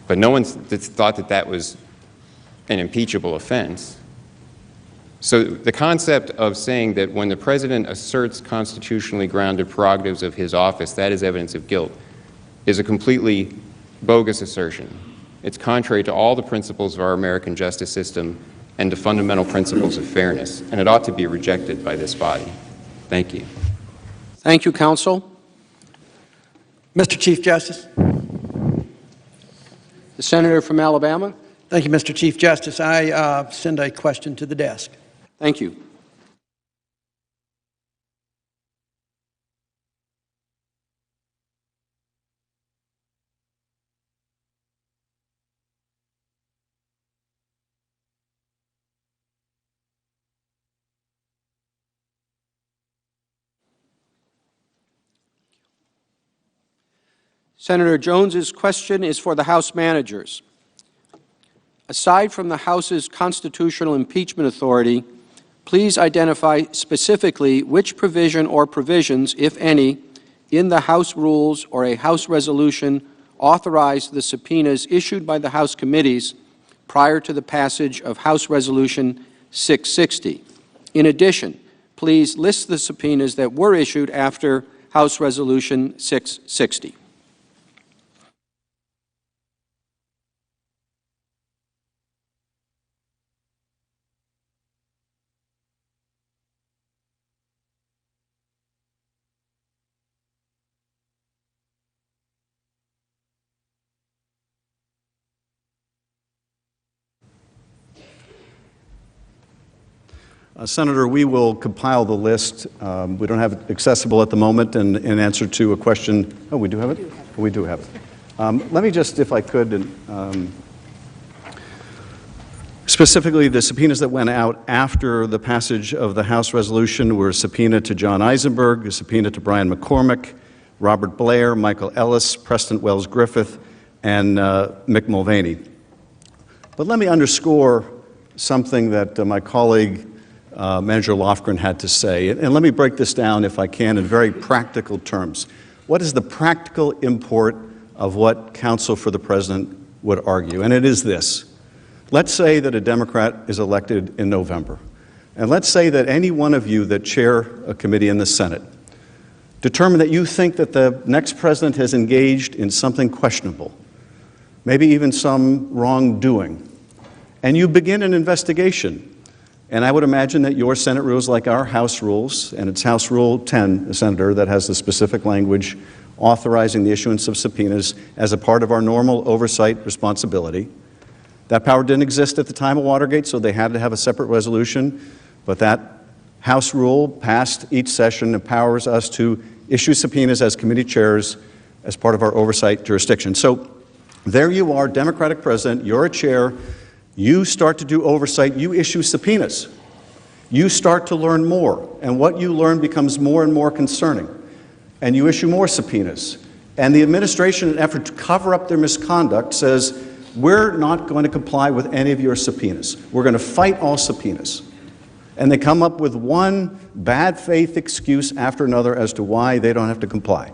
But no one's thought that that was an impeachable offense. So the concept of saying that when the president asserts constitutionally grounded prerogatives of his office, that is evidence of guilt, is a completely bogus assertion. It's contrary to all the principles of our American justice system and to fundamental principles of fairness, and it ought to be rejected by this body. Thank you. Thank you, counsel. Mr. Chief Justice. The senator from Alabama. Thank you, Mr. Chief Justice. I send a question to the desk. Thank you. Senator Jones's question is for the House managers. Aside from the House's constitutional impeachment authority, please identify specifically which provision or provisions, if any, in the House rules or a House resolution authorize the subpoenas issued by the House committees prior to the passage of House Resolution 660. In addition, please list the subpoenas that were issued after House Resolution 660. Senator, we will compile the list. We don't have it accessible at the moment, and in answer to a question, oh, we do have it? We do have it. Let me just, if I could, specifically the subpoenas that went out after the passage of the House resolution were a subpoena to John Eisenberg, a subpoena to Brian McCormick, Robert Blair, Michael Ellis, Preston Wells Griffith, and Mick Mulvaney. But let me underscore something that my colleague Manager Lofgren had to say. And let me break this down, if I can, in very practical terms. What is the practical import of what counsel for the president would argue? And it is this. Let's say that a Democrat is elected in November. And let's say that any one of you that chair a committee in the Senate determine that you think that the next president has engaged in something questionable, maybe even some wrongdoing, and you begin an investigation. And I would imagine that your Senate rules, like our House rules, and it's House Rule 10, Senator, that has the specific language authorizing the issuance of subpoenas as a part of our normal oversight responsibility. That power didn't exist at the time of Watergate, so they had to have a separate resolution. But that House rule passed each session empowers us to issue subpoenas as committee chairs as part of our oversight jurisdiction. So there you are, Democratic president, you're a chair. You start to do oversight, you issue subpoenas. You start to learn more, and what you learn becomes more and more concerning. And you issue more subpoenas. And the administration, in an effort to cover up their misconduct, says, we're not going to comply with any of your subpoenas. We're going to fight all subpoenas. And they come up with one bad faith excuse after another as to why they don't have to comply.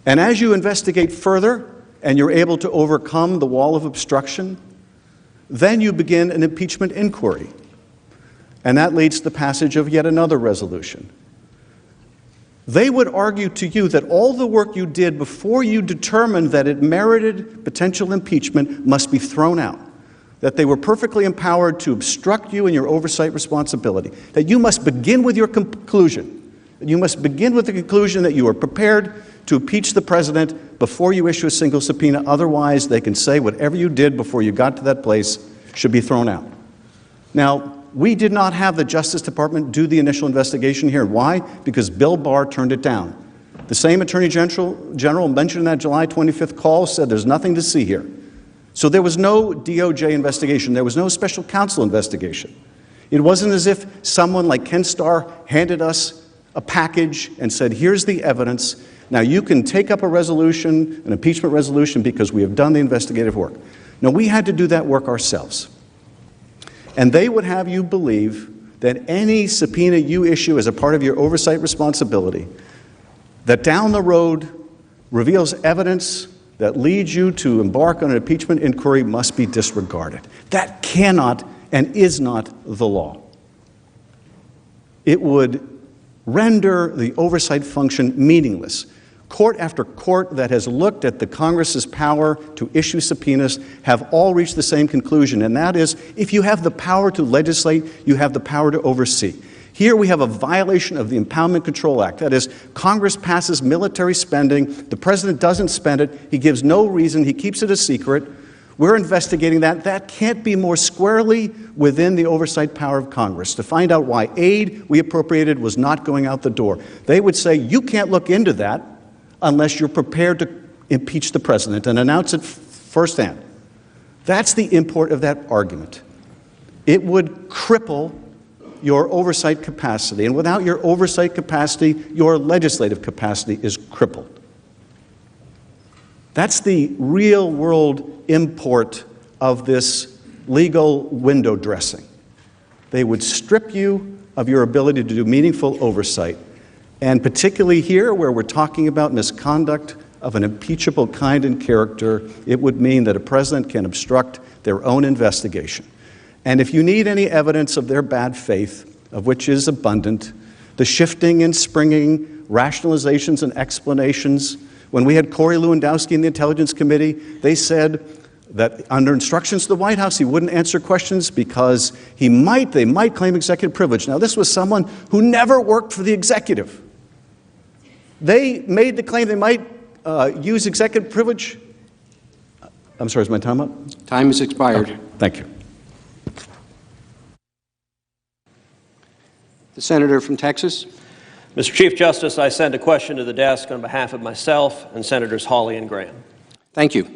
And as you investigate further, and you're able to overcome the wall of obstruction, then you begin an impeachment inquiry, and that leads to the passage of yet another resolution. They would argue to you that all the work you did before you determined that it merited potential impeachment must be thrown out, that they were perfectly empowered to obstruct you in your oversight responsibility, that you must begin with your conclusion, that you must begin with the conclusion that you are prepared to impeach the president before you issue a single subpoena. Otherwise, they can say whatever you did before you got to that place should be thrown out. Now, we did not have the Justice Department do the initial investigation here. Why? Because Bill Barr turned it down. The same Attorney General mentioned in that July 25th call said there's nothing to see here. So there was no DOJ investigation. There was no special counsel investigation. It wasn't as if someone like Ken Starr handed us a package and said, here's the evidence. Now you can take up a resolution, an impeachment resolution, because we have done the investigative work. No, we had to do that work ourselves. And they would have you believe that any subpoena you issue as a part of your oversight responsibility that down the road reveals evidence that leads you to embark on an impeachment inquiry must be disregarded. That cannot and is not the law. It would render the oversight function meaningless. Court after court that has looked at the Congress's power to issue subpoenas have all reached the same conclusion, and that is, if you have the power to legislate, you have the power to oversee. Here we have a violation of the Impoundment Control Act. That is, Congress passes military spending, the president doesn't spend it, he gives no reason, he keeps it a secret. We're investigating that. That can't be more squarely within the oversight power of Congress to find out why aid we appropriated was not going out the door. They would say, you can't look into that unless you're prepared to impeach the president and announce it firsthand. That's the import of that argument. It would cripple your oversight capacity, and without your oversight capacity, your legislative capacity is crippled. That's the real-world import of this legal window dressing. They would strip you of your ability to do meaningful oversight, and particularly here, where we're talking about misconduct of an impeachable kind and character, it would mean that a president can obstruct their own investigation. And if you need any evidence of their bad faith, of which is abundant, the shifting and springing rationalizations and explanations. When we had Corey Lewandowski in the Intelligence Committee, they said that under instructions to the White House, he wouldn't answer questions because they might claim executive privilege. Now, this was someone who never worked for the executive. They made the claim they might use executive privilege. I'm sorry, is my time up? Time has expired. Okay, thank you. The senator from Texas. Mr. Chief Justice, I send a question to the desk on behalf of myself and Senators Hawley and Graham. Thank you.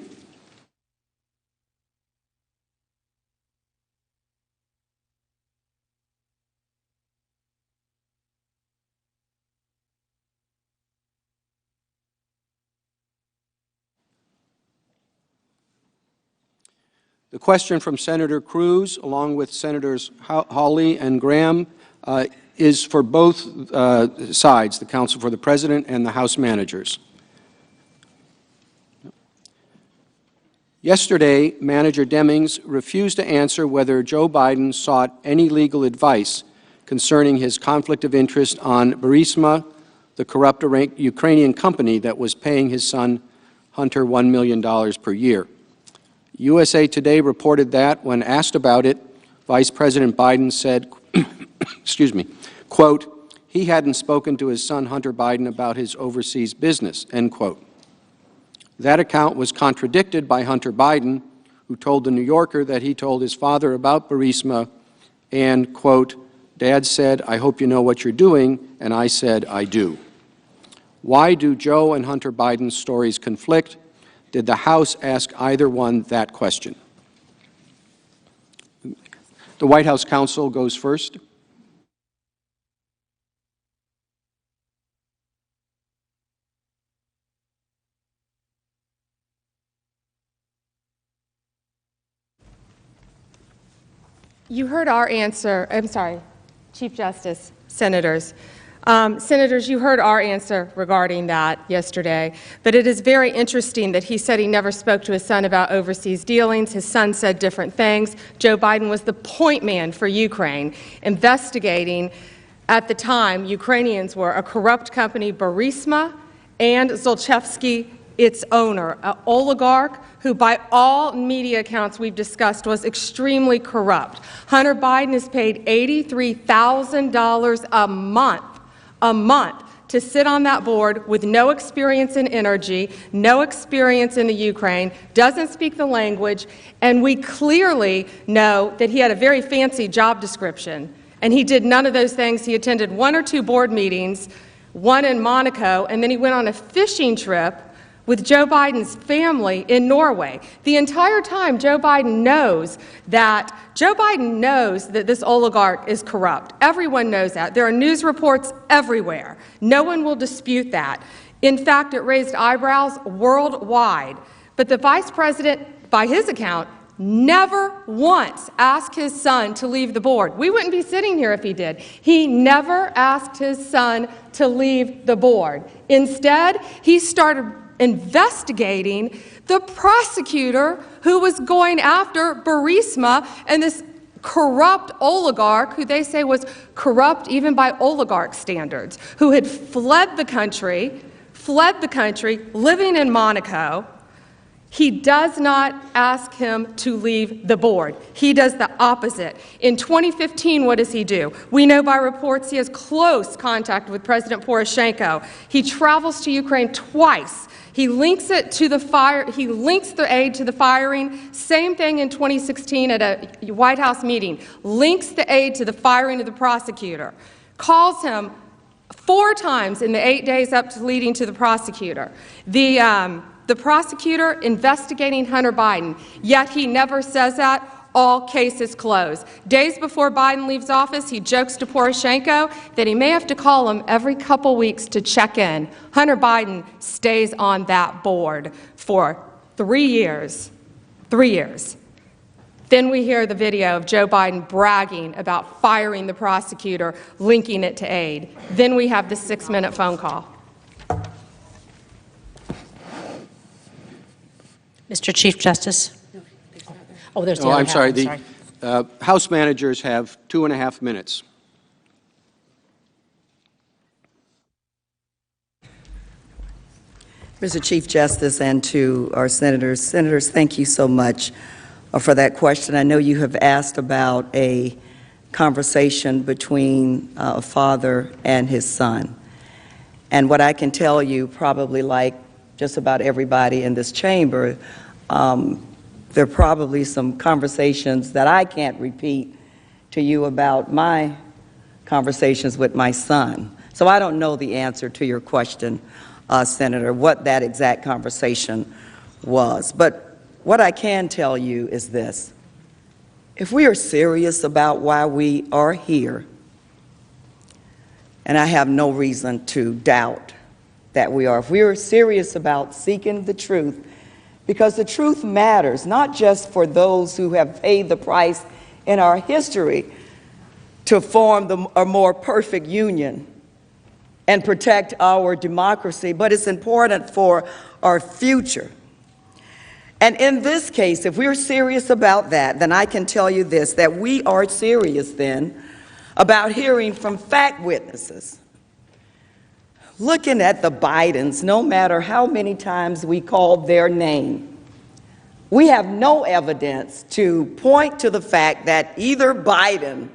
The question from Senator Cruz, along with Senators Hawley and Graham, is for both sides, the counsel for the President and the House managers. Yesterday, Manager Demings refused to answer whether Joe Biden sought any legal advice concerning his conflict of interest on Burisma, the corrupt Ukrainian company that was paying his son Hunter $1 million per year. USA Today reported that, when asked about it, Vice President Biden said, excuse me, quote, he hadn't spoken to his son Hunter Biden about his overseas business, end quote. That account was contradicted by Hunter Biden, who told the New Yorker that he told his father about Burisma and, quote, Dad said, I hope you know what you're doing, and I said, I do. Why do Joe and Hunter Biden's stories conflict? Did the House ask either one that question? The White House counsel goes first. You heard our answer. I'm sorry, Chief Justice, Senators. Senators, you heard our answer regarding that yesterday, but it is very interesting that he said he never spoke to his son about overseas dealings. His son said different things. Joe Biden was the point man for Ukraine, investigating, at the time, Ukrainians were a corrupt company, Burisma, and Zlochevsky, its owner, an oligarch who, by all media accounts we've discussed, was extremely corrupt. Hunter Biden is paid $83,000 a month to sit on that board with no experience in energy, no experience in the Ukraine, doesn't speak the language, and we clearly know that he had a very fancy job description, and he did none of those things. He attended 1 or 2 board meetings, one in Monaco, and then he went on a fishing trip with Joe Biden's family in Norway. The entire time, Joe Biden knows that this oligarch is corrupt. Everyone knows that. There are news reports everywhere. No one will dispute that. In fact, it raised eyebrows worldwide. But the Vice President, by his account, never once asked his son to leave the board. We wouldn't be sitting here if he did. He never asked his son to leave the board. Instead, he started investigating the prosecutor who was going after Burisma and this corrupt oligarch, who they say was corrupt even by oligarch standards, who had fled the country, living in Monaco. He does not ask him to leave the board. He does the opposite. In 2015, what does he do? We know by reports he has close contact with President Poroshenko. He travels to Ukraine twice. He links it to the fire. He links the aid to the firing. Same thing in 2016 at a White House meeting. Links the aid to the firing of the prosecutor. Calls him 4 times in the 8 days up to leading to the prosecutor. The prosecutor investigating Hunter Biden, yet he never says that. All cases closed. Days before Biden leaves office, he jokes to Poroshenko that he may have to call him every couple weeks to check in. Hunter Biden stays on that board for 3 years. 3 years. Then we hear the video of Joe Biden bragging about firing the prosecutor, linking it to aid. Then we have the 6-minute phone call. Mr. Chief Justice. Oh, there's the Oh, other I'm half. sorry. The House managers have 2.5 minutes. Mr. Chief Justice, and to our senators. Senators, thank you so much for that question. I know you have asked about a conversation between a father and his son. And what I can tell you, probably like just about everybody in this chamber, there are probably some conversations that I can't repeat to you about my conversations with my son. So I don't know the answer to your question, Senator, what that exact conversation was. But what I can tell you is this. If we are serious about why we are here, and I have no reason to doubt that we are, if we are serious about seeking the truth, because the truth matters, not just for those who have paid the price in our history to form a more perfect union and protect our democracy, but it's important for our future. And in this case, if we're serious about that, then I can tell you this, that we are serious then about hearing from fact witnesses. Looking at the Bidens, no matter how many times we call their name, we have no evidence to point to the fact that either Biden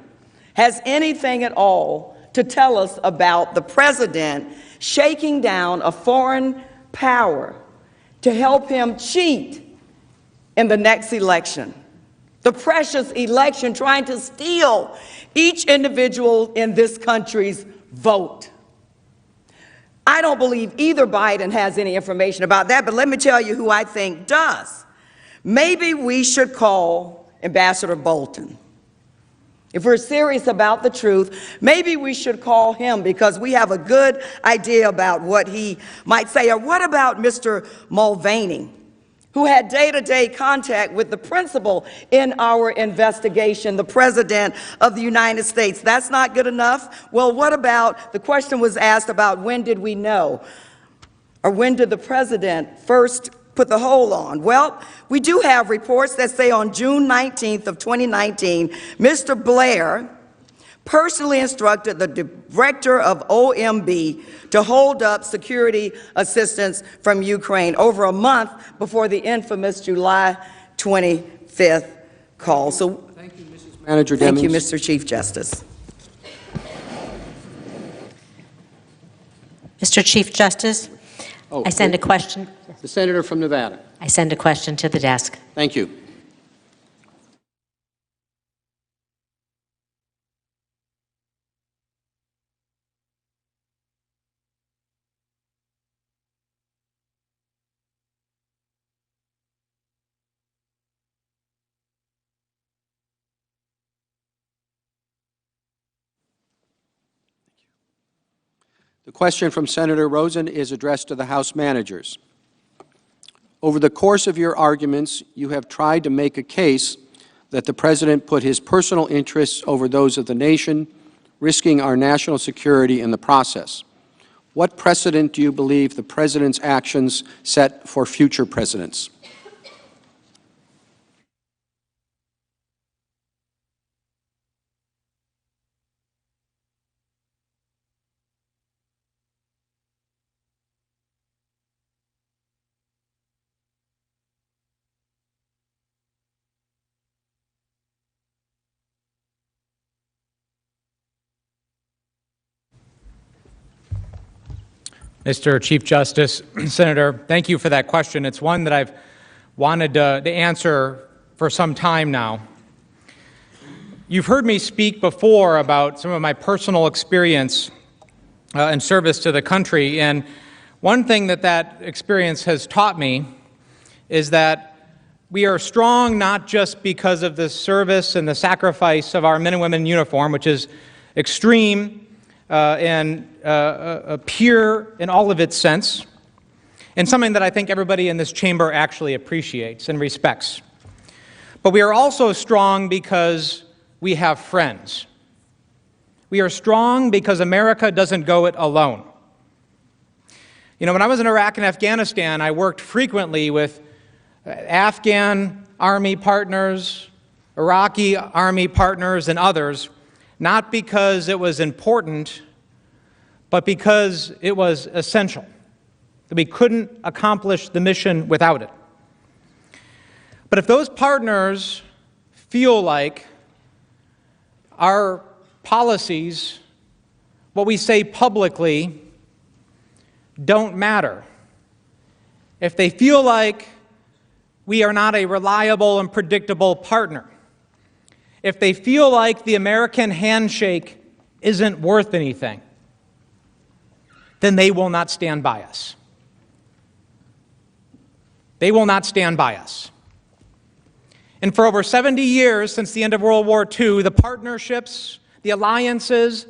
has anything at all to tell us about the president shaking down a foreign power to help him cheat in the next election, the precious election, trying to steal each individual in this country's vote. I don't believe either Biden has any information about that, but let me tell you who I think does. Maybe we should call Ambassador Bolton. If we're serious about the truth, maybe we should call him because we have a good idea about what he might say. Or what about Mr. Mulvaney, who had day-to-day contact with the principal in our investigation, the President of the United States? That's not good enough. Well, what about, the question was asked about when did we know, or when did the President first put the hold on? Well, we do have reports that say on June 19th of 2019, Mr. Blair personally instructed the director of OMB to hold up security assistance from Ukraine over a month before the infamous July 25th call. So, Thank you, Mrs. Manager thank you, Demings. Mr. Chief Justice. Mr. Chief Justice, Oh, I send a question. the senator from Nevada. I send a question to the desk. Thank you. The question from Senator Rosen is addressed to the House managers. Over the course of your arguments, you have tried to make a case that the President put his personal interests over those of the nation, risking our national security in the process. What precedent do you believe the President's actions set for future presidents? Mr. Chief Justice, Senator, thank you for that question. It's one that I've wanted to answer for some time now. You've heard me speak before about some of my personal experience in service to the country, and one thing that experience has taught me is that we are strong not just because of the service and the sacrifice of our men and women in uniform, which is extreme and pure in all of its sense, and something that I think everybody in this chamber actually appreciates and respects. But we are also strong because we have friends. We are strong because America doesn't go it alone. You know, when I was in Iraq and Afghanistan, I worked frequently with Afghan Army partners, Iraqi Army partners, and others, not because it was important, but because it was essential, that we couldn't accomplish the mission without it. But if those partners feel like our policies, what we say publicly, don't matter, if they feel like we are not a reliable and predictable partner, if they feel like the American handshake isn't worth anything, then they will not stand by us. They will not stand by us. And for over 70 years, since the end of World War II, the partnerships, the alliances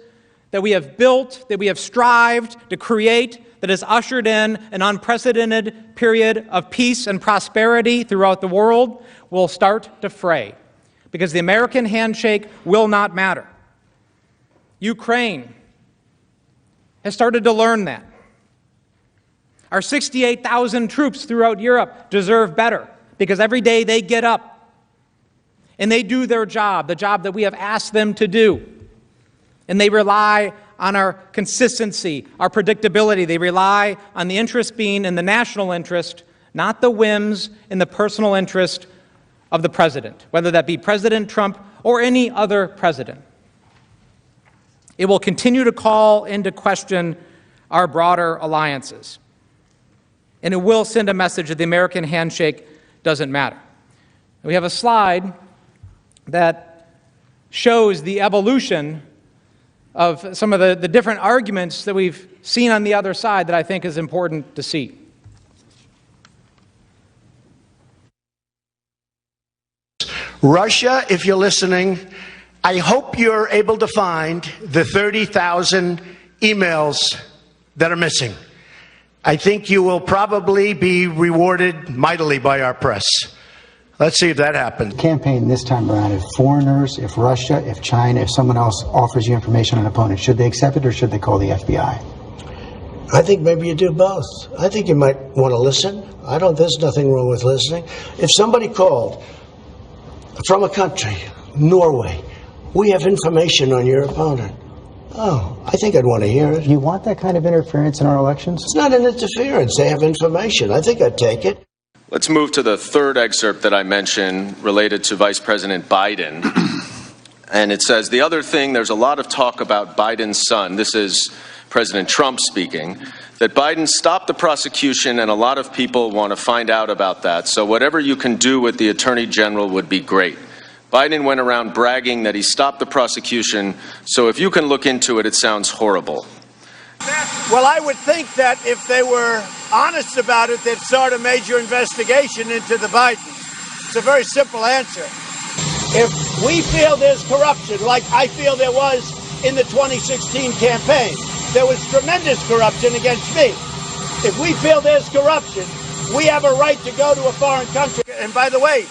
that we have built, that we have strived to create, that has ushered in an unprecedented period of peace and prosperity throughout the world, will start to fray, because the American handshake will not matter. Ukraine has started to learn that. Our 68,000 troops throughout Europe deserve better, because every day they get up and they do their job, the job that we have asked them to do. And they rely on our consistency, our predictability. They rely on the interest being in the national interest, not the whims and the personal interest of the president, whether that be President Trump or any other president. It will continue to call into question our broader alliances. And it will send a message that the American handshake doesn't matter. We have a slide that shows the evolution of some of the different arguments that we've seen on the other side that I think is important to see. Russia, if you're listening, I hope you're able to find the 30,000 emails that are missing. I think you will probably be rewarded mightily by our press. Let's see if that happens. Campaign this time around, if foreigners, if Russia, if China, if someone else offers you information on an opponent, should they accept it or should they call the FBI? I think maybe you do both. I think you might want to listen. There's nothing wrong with listening. If somebody called from a country, Norway, we have information on your opponent. Oh, I think I'd want to hear it. You want that kind of interference in our elections? It's not an interference. They have information. I think I'd take it. Let's move to the third excerpt that I mentioned related to Vice President Biden. And it says, the other thing, there's a lot of talk about Biden's son. This is President Trump speaking, that Biden stopped the prosecution, and a lot of people want to find out about that. So whatever you can do with the Attorney General would be great. Biden went around bragging that he stopped the prosecution, so if you can look into it, it sounds horrible. Well, I would think that if they were honest about it, they'd start a major investigation into the Bidens. It's a very simple answer. If we feel there's corruption, like I feel there was in the 2016 campaign, there was tremendous corruption against me. If we feel there's corruption, we have a right to go to a foreign country. And by the way,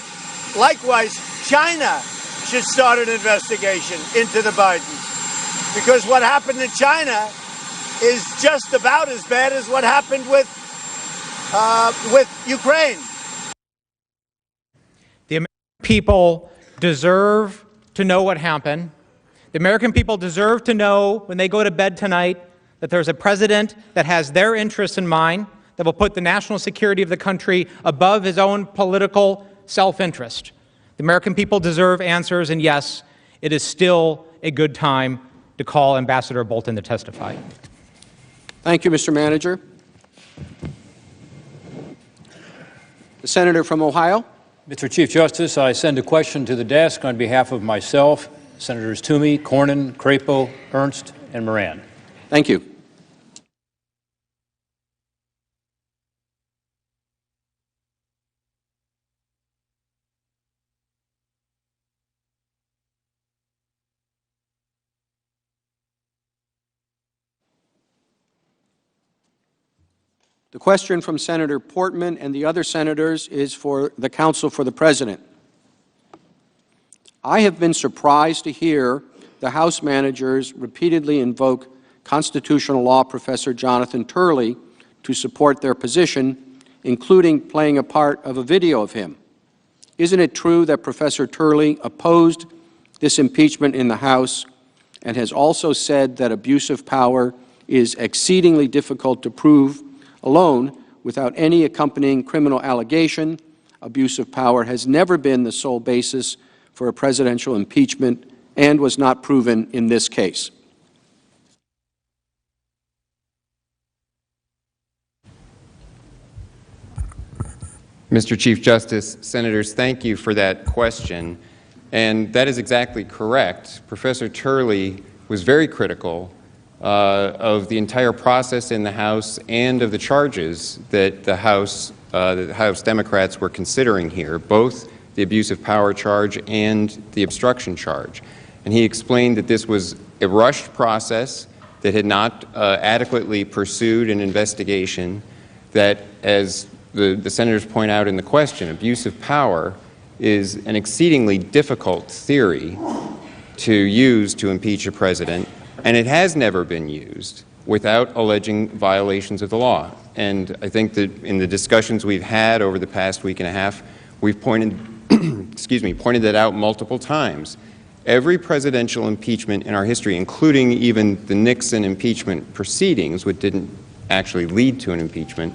likewise, China should start an investigation into the Bidens, because what happened in China is just about as bad as what happened with Ukraine. The American people deserve to know what happened. The American people deserve to know when they go to bed tonight that there's a president that has their interests in mind, that will put the national security of the country above his own political self-interest. The American people deserve answers, and yes, it is still a good time to call Ambassador Bolton to testify. Thank you, Mr. Manager. The senator from Ohio. Mr. Chief Justice, I send a question to the desk on behalf of myself, Senators Toomey, Cornyn, Crapo, Ernst, and Moran. Thank you. The question from Senator Portman and the other senators is for the counsel for the president. I have been surprised to hear the House managers repeatedly invoke constitutional law professor Jonathan Turley to support their position, including playing a part of a video of him. Isn't it true that Professor Turley opposed this impeachment in the House and has also said that abuse of power is exceedingly difficult to prove alone without any accompanying criminal allegation? Abuse of power has never been the sole basis for a presidential impeachment and was not proven in this case. Mr. Chief Justice, Senators, thank you for that question. And that is exactly correct. Professor Turley was very critical of the entire process in the House and of the charges that the House Democrats were considering here, both the abuse of power charge and the obstruction charge. And he explained that this was a rushed process that had not adequately pursued an investigation, that, as the senators point out in the question, abuse of power is an exceedingly difficult theory to use to impeach a president, and it has never been used without alleging violations of the law. And I think that in the discussions we've had over the past week and a half, we've pointed that out multiple times. Every presidential impeachment in our history, including even the Nixon impeachment proceedings, which didn't actually lead to an impeachment,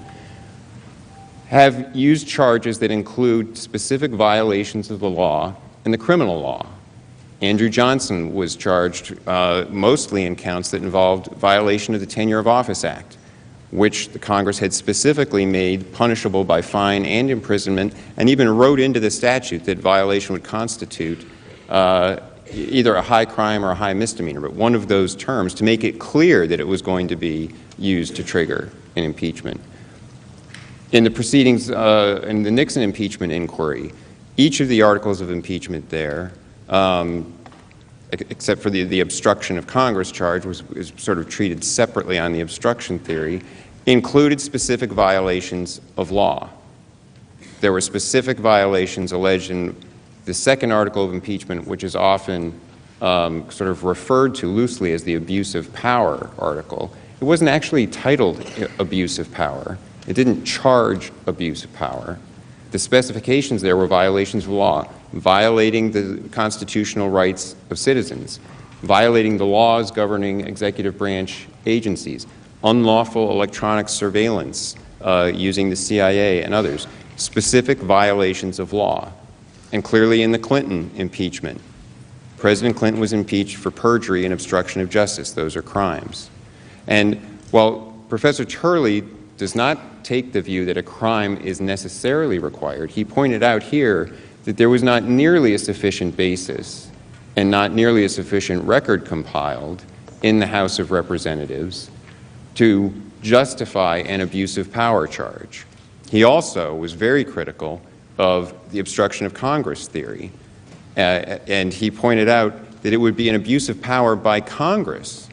have used charges that include specific violations of the law and the criminal law. Andrew Johnson was charged mostly in counts that involved violation of the Tenure of Office Act, which the Congress had specifically made punishable by fine and imprisonment, and even wrote into the statute that violation would constitute either a high crime or a high misdemeanor, but one of those terms to make it clear that it was going to be used to trigger an impeachment. In the proceedings, in the Nixon impeachment inquiry, each of the articles of impeachment there, except for the obstruction of Congress charge, was sort of treated separately on the obstruction theory, included specific violations of law. There were specific violations alleged in the second article of impeachment, which is often sort of referred to loosely as the abuse of power article. It wasn't actually titled abuse of power. It didn't charge abuse of power. The specifications there were violations of law, violating the constitutional rights of citizens, violating the laws governing executive branch agencies, unlawful electronic surveillance using the CIA and others, specific violations of law. And clearly in the Clinton impeachment, President Clinton was impeached for perjury and obstruction of justice. Those are crimes. And while Professor Turley does not take the view that a crime is necessarily required, he pointed out here that there was not nearly a sufficient basis and not nearly a sufficient record compiled in the House of Representatives to justify an abuse of power charge. He also was very critical of the obstruction of Congress theory, and he pointed out that it would be an abuse of power by Congress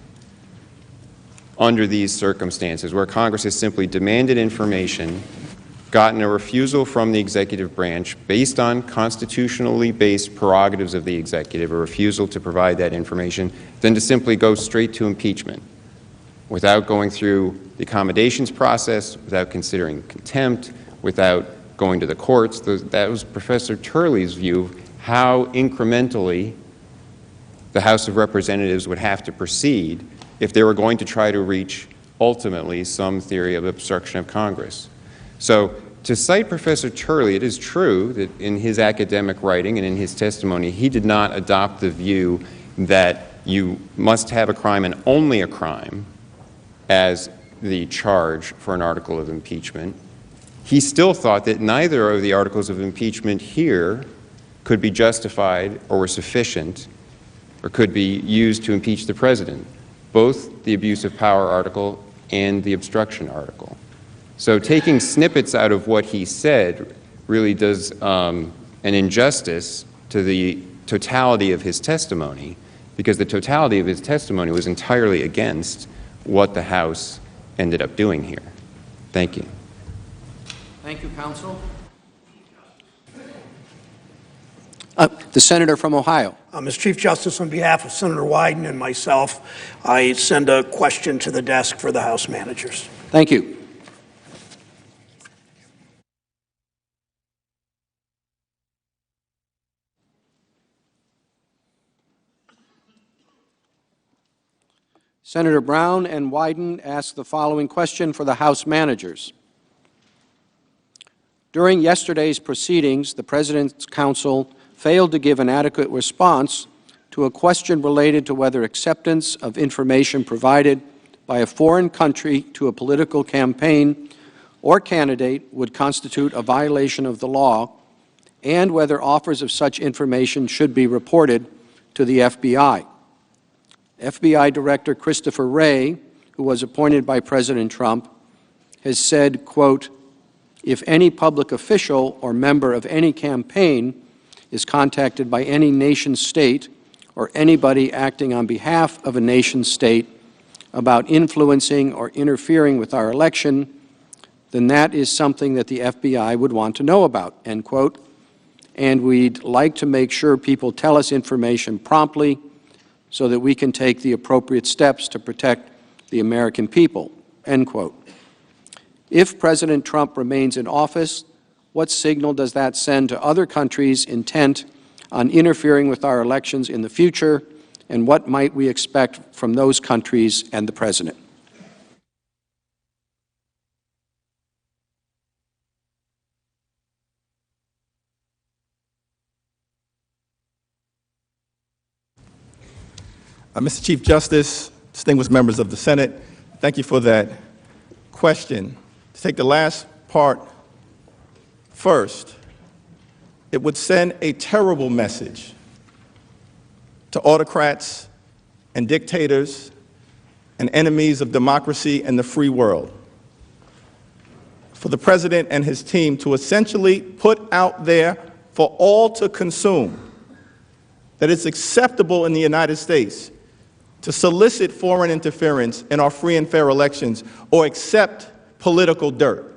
under these circumstances, where Congress has simply demanded information, gotten a refusal from the executive branch based on constitutionally based prerogatives of the executive, a refusal to provide that information, than to simply go straight to impeachment without going through the accommodations process, without considering contempt, without going to the courts. That was Professor Turley's view of how incrementally the House of Representatives would have to proceed if they were going to try to reach, ultimately, some theory of obstruction of Congress. So, to cite Professor Turley, it is true that in his academic writing and in his testimony, he did not adopt the view that you must have a crime and only a crime as the charge for an article of impeachment, he still thought that neither of the articles of impeachment here could be justified or were sufficient or could be used to impeach the president, both the abuse of power article and the obstruction article. So taking snippets out of what he said really does an injustice to the totality of his testimony, because the totality of his testimony was entirely against what the House ended up doing here. Thank you. Thank you, counsel. The senator from Ohio. Mr. Chief Justice, on behalf of Senator Wyden and myself, I send a question to the desk for the House managers. Thank you. Senator Brown and Wyden ask the following question for the House managers. During yesterday's proceedings, the President's counsel failed to give an adequate response to a question related to whether acceptance of information provided by a foreign country to a political campaign or candidate would constitute a violation of the law, and whether offers of such information should be reported to the FBI. FBI Director Christopher Wray, who was appointed by President Trump, has said, quote, "If any public official or member of any campaign is contacted by any nation state or anybody acting on behalf of a nation state about influencing or interfering with our election, then that is something that the FBI would want to know about," end quote. "And we'd like to make sure people tell us information promptly so that we can take the appropriate steps to protect the American people," end quote. If President Trump remains in office, what signal does that send to other countries intent on interfering with our elections in the future, and what might we expect from those countries and the President? Mr. Chief Justice, distinguished members of the Senate, thank you for that question. To take the last part first, it would send a terrible message to autocrats and dictators and enemies of democracy and the free world for the President and his team to essentially put out there for all to consume that it's acceptable in the United States to solicit foreign interference in our free and fair elections or accept political dirt,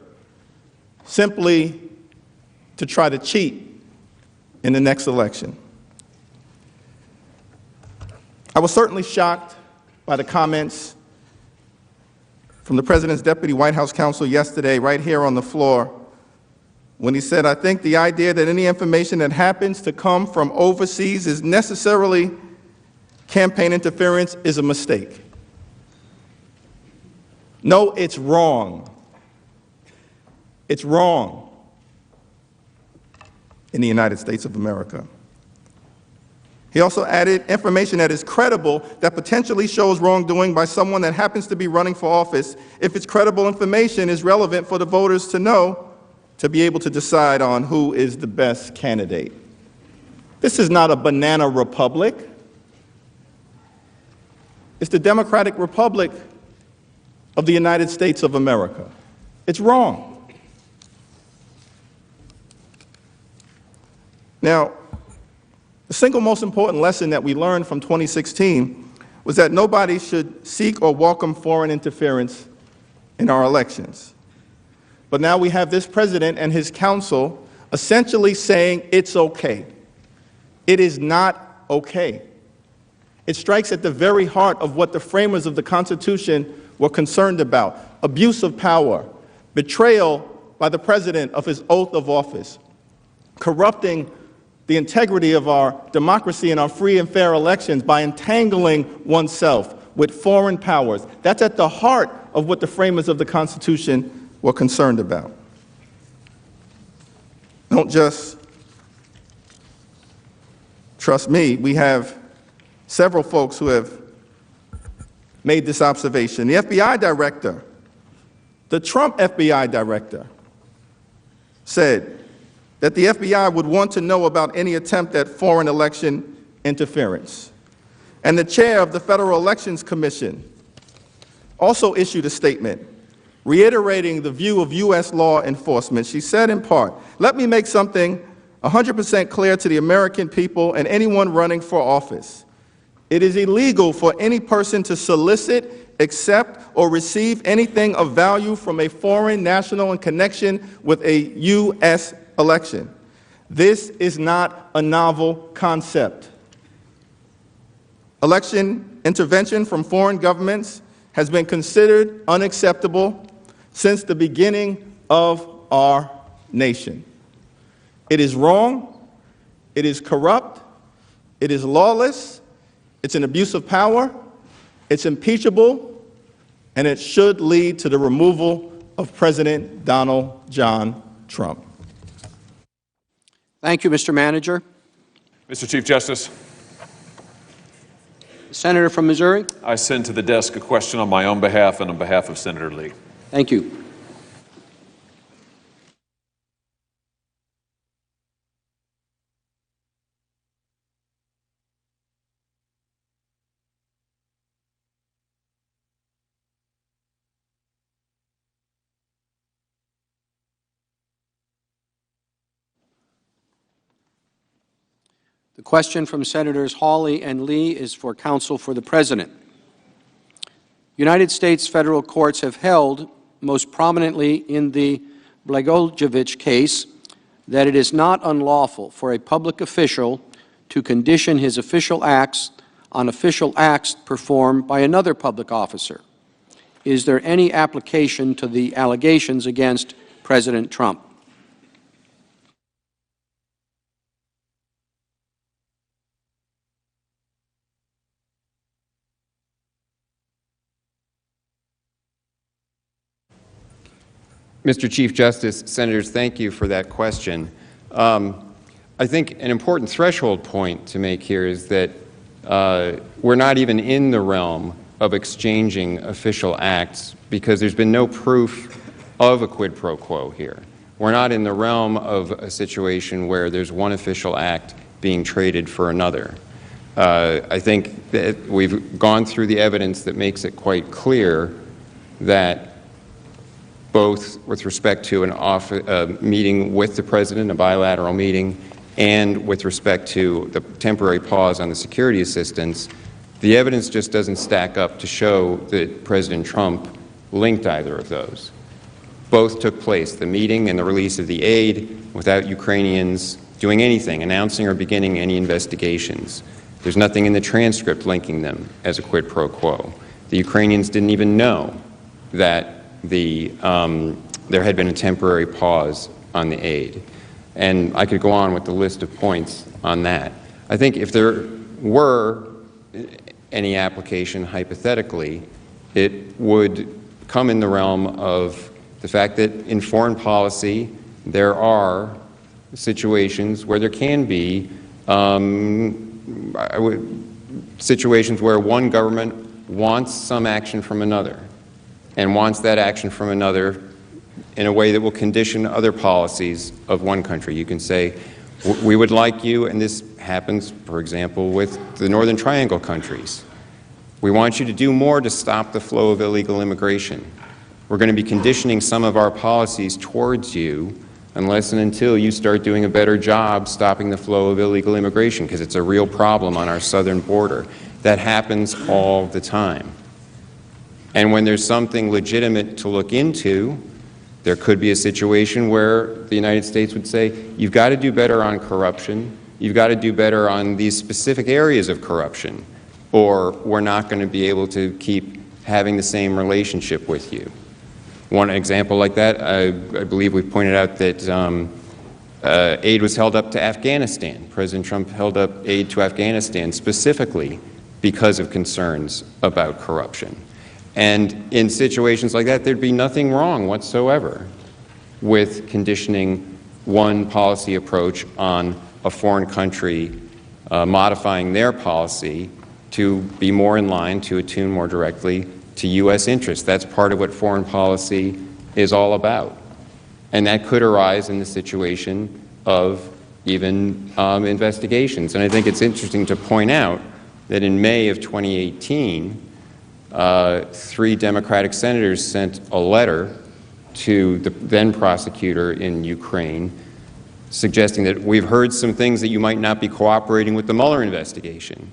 simply to try to cheat in the next election. I was certainly shocked by the comments from the President's Deputy White House Counsel yesterday, right here on the floor, when he said, "I think the idea that any information that happens to come from overseas is necessarily campaign interference is a mistake." No, it's wrong. It's wrong in the United States of America. He also added information that is credible that potentially shows wrongdoing by someone that happens to be running for office, if it's credible information, is relevant for the voters to know, to be able to decide on who is the best candidate. This is not a banana republic. It's the Democratic Republic of the United States of America. It's wrong. Now, the single most important lesson that we learned from 2016 was that nobody should seek or welcome foreign interference in our elections. But now we have this president and his counsel essentially saying it's okay. It is not okay. It strikes at the very heart of what the framers of the Constitution were concerned about: abuse of power, betrayal by the president of his oath of office, corrupting the integrity of our democracy and our free and fair elections by entangling oneself with foreign powers. That's at the heart of what the framers of the Constitution were concerned about. Don't just trust me. We have several folks who have made this observation. The FBI director The Trump FBI director said that the FBI would want to know about any attempt at foreign election interference. And the chair of the Federal Elections Commission also issued a statement reiterating the view of U.S. law enforcement. She said in part, "Let me make something 100% clear to the American people and anyone running for office. It is illegal for any person to solicit, accept, or receive anything of value from a foreign national in connection with a U.S. election. This is not a novel concept. Election intervention from foreign governments has been considered unacceptable since the beginning of our nation. It is wrong, it is corrupt, it is lawless, it's an abuse of power, it's impeachable, and it should lead to the removal of President Donald John Trump." Thank you, Mr. Manager. Mr. Chief Justice, Senator from Missouri. I send to the desk a question on my own behalf and on behalf of Senator Lee. Thank you. The question from Senators Hawley and Lee is for counsel for the President. United States federal courts have held, most prominently in the Blagojevich case, that it is not unlawful for a public official to condition his official acts on official acts performed by another public officer. Is there any application to the allegations against President Trump? Mr. Chief Justice, Senators, thank you for that question. I think an important threshold point to make here is that we're not even in the realm of exchanging official acts because there's been no proof of a quid pro quo here. We're not in the realm of a situation where there's one official act being traded for another. I think that we've gone through the evidence that makes it quite clear that both with respect to a meeting with the President, a bilateral meeting, and with respect to the temporary pause on the security assistance, the evidence just doesn't stack up to show that President Trump linked either of those. Both took place, the meeting and the release of the aid, without Ukrainians doing anything, announcing or beginning any investigations. There's nothing in the transcript linking them as a quid pro quo. The Ukrainians didn't even know that there had been a temporary pause on the aid. And I could go on with the list of points on that. I think if there were any application, hypothetically, it would come in the realm of the fact that in foreign policy, there are situations where there can be situations where one government wants some action from another and wants that action from another in a way that will condition other policies of one country. You can say, we would like you, and this happens, for example, with the Northern Triangle countries. We want you to do more to stop the flow of illegal immigration. We're going to be conditioning some of our policies towards you unless and until you start doing a better job stopping the flow of illegal immigration, because it's a real problem on our southern border. That happens all the time. And when there's something legitimate to look into, there could be a situation where the United States would say, you've got to do better on corruption, you've got to do better on these specific areas of corruption, or we're not going to be able to keep having the same relationship with you. One example like that, I believe we pointed out that aid was held up to Afghanistan. President Trump held up aid to Afghanistan specifically because of concerns about corruption. And in situations like that, there'd be nothing wrong whatsoever with conditioning one policy approach on a foreign country, modifying their policy to be more in line, to attune more directly to U.S. interests. That's part of what foreign policy is all about. And that could arise in the situation of even investigations. And I think it's interesting to point out that in May of 2018, 3 Democratic senators sent a letter to the then prosecutor in Ukraine suggesting that we've heard some things that you might not be cooperating with the Mueller investigation.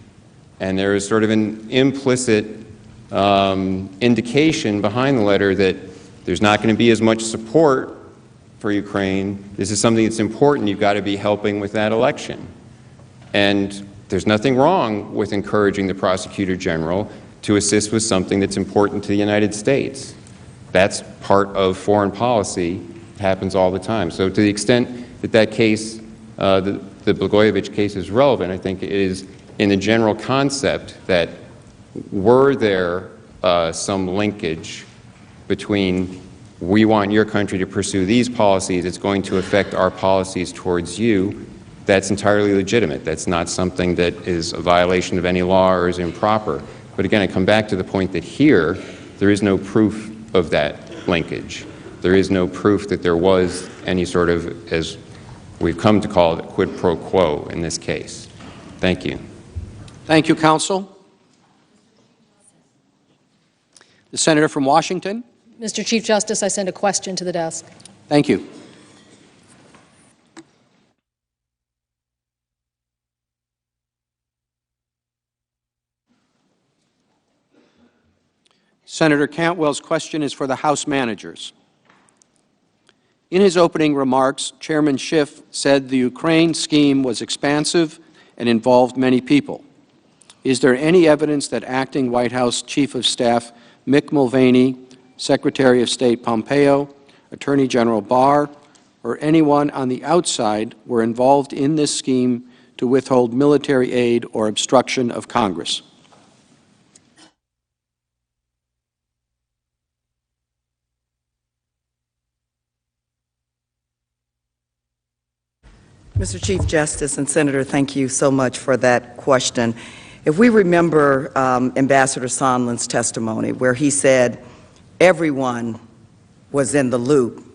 And there is sort of an implicit indication behind the letter that there's not going to be as much support for Ukraine. This is something that's important. You've got to be helping with that election. And there's nothing wrong with encouraging the prosecutor general to assist with something that's important to the United States. That's part of foreign policy. It happens all the time. So to the extent that that case, the Blagojevich case is relevant, I think it is in the general concept that were there some linkage between we want your country to pursue these policies, it's going to affect our policies towards you, that's entirely legitimate. That's not something that is a violation of any law or is improper. But again, I come back to the point that here, there is no proof of that linkage. There is no proof that there was any sort of, as we've come to call it, quid pro quo in this case. Thank you. Thank you, counsel. The senator from Washington. Mr. Chief Justice, I send a question to the desk. Thank you. Senator Cantwell's question is for the House managers. In his opening remarks, Chairman Schiff said the Ukraine scheme was expansive and involved many people. Is there any evidence that acting White House Chief of Staff Mick Mulvaney, Secretary of State Pompeo, Attorney General Barr, or anyone on the outside were involved in this scheme to withhold military aid or obstruction of Congress? Mr. Chief Justice and Senator, thank you so much for that question. If we remember Ambassador Sondland's testimony where he said everyone was in the loop,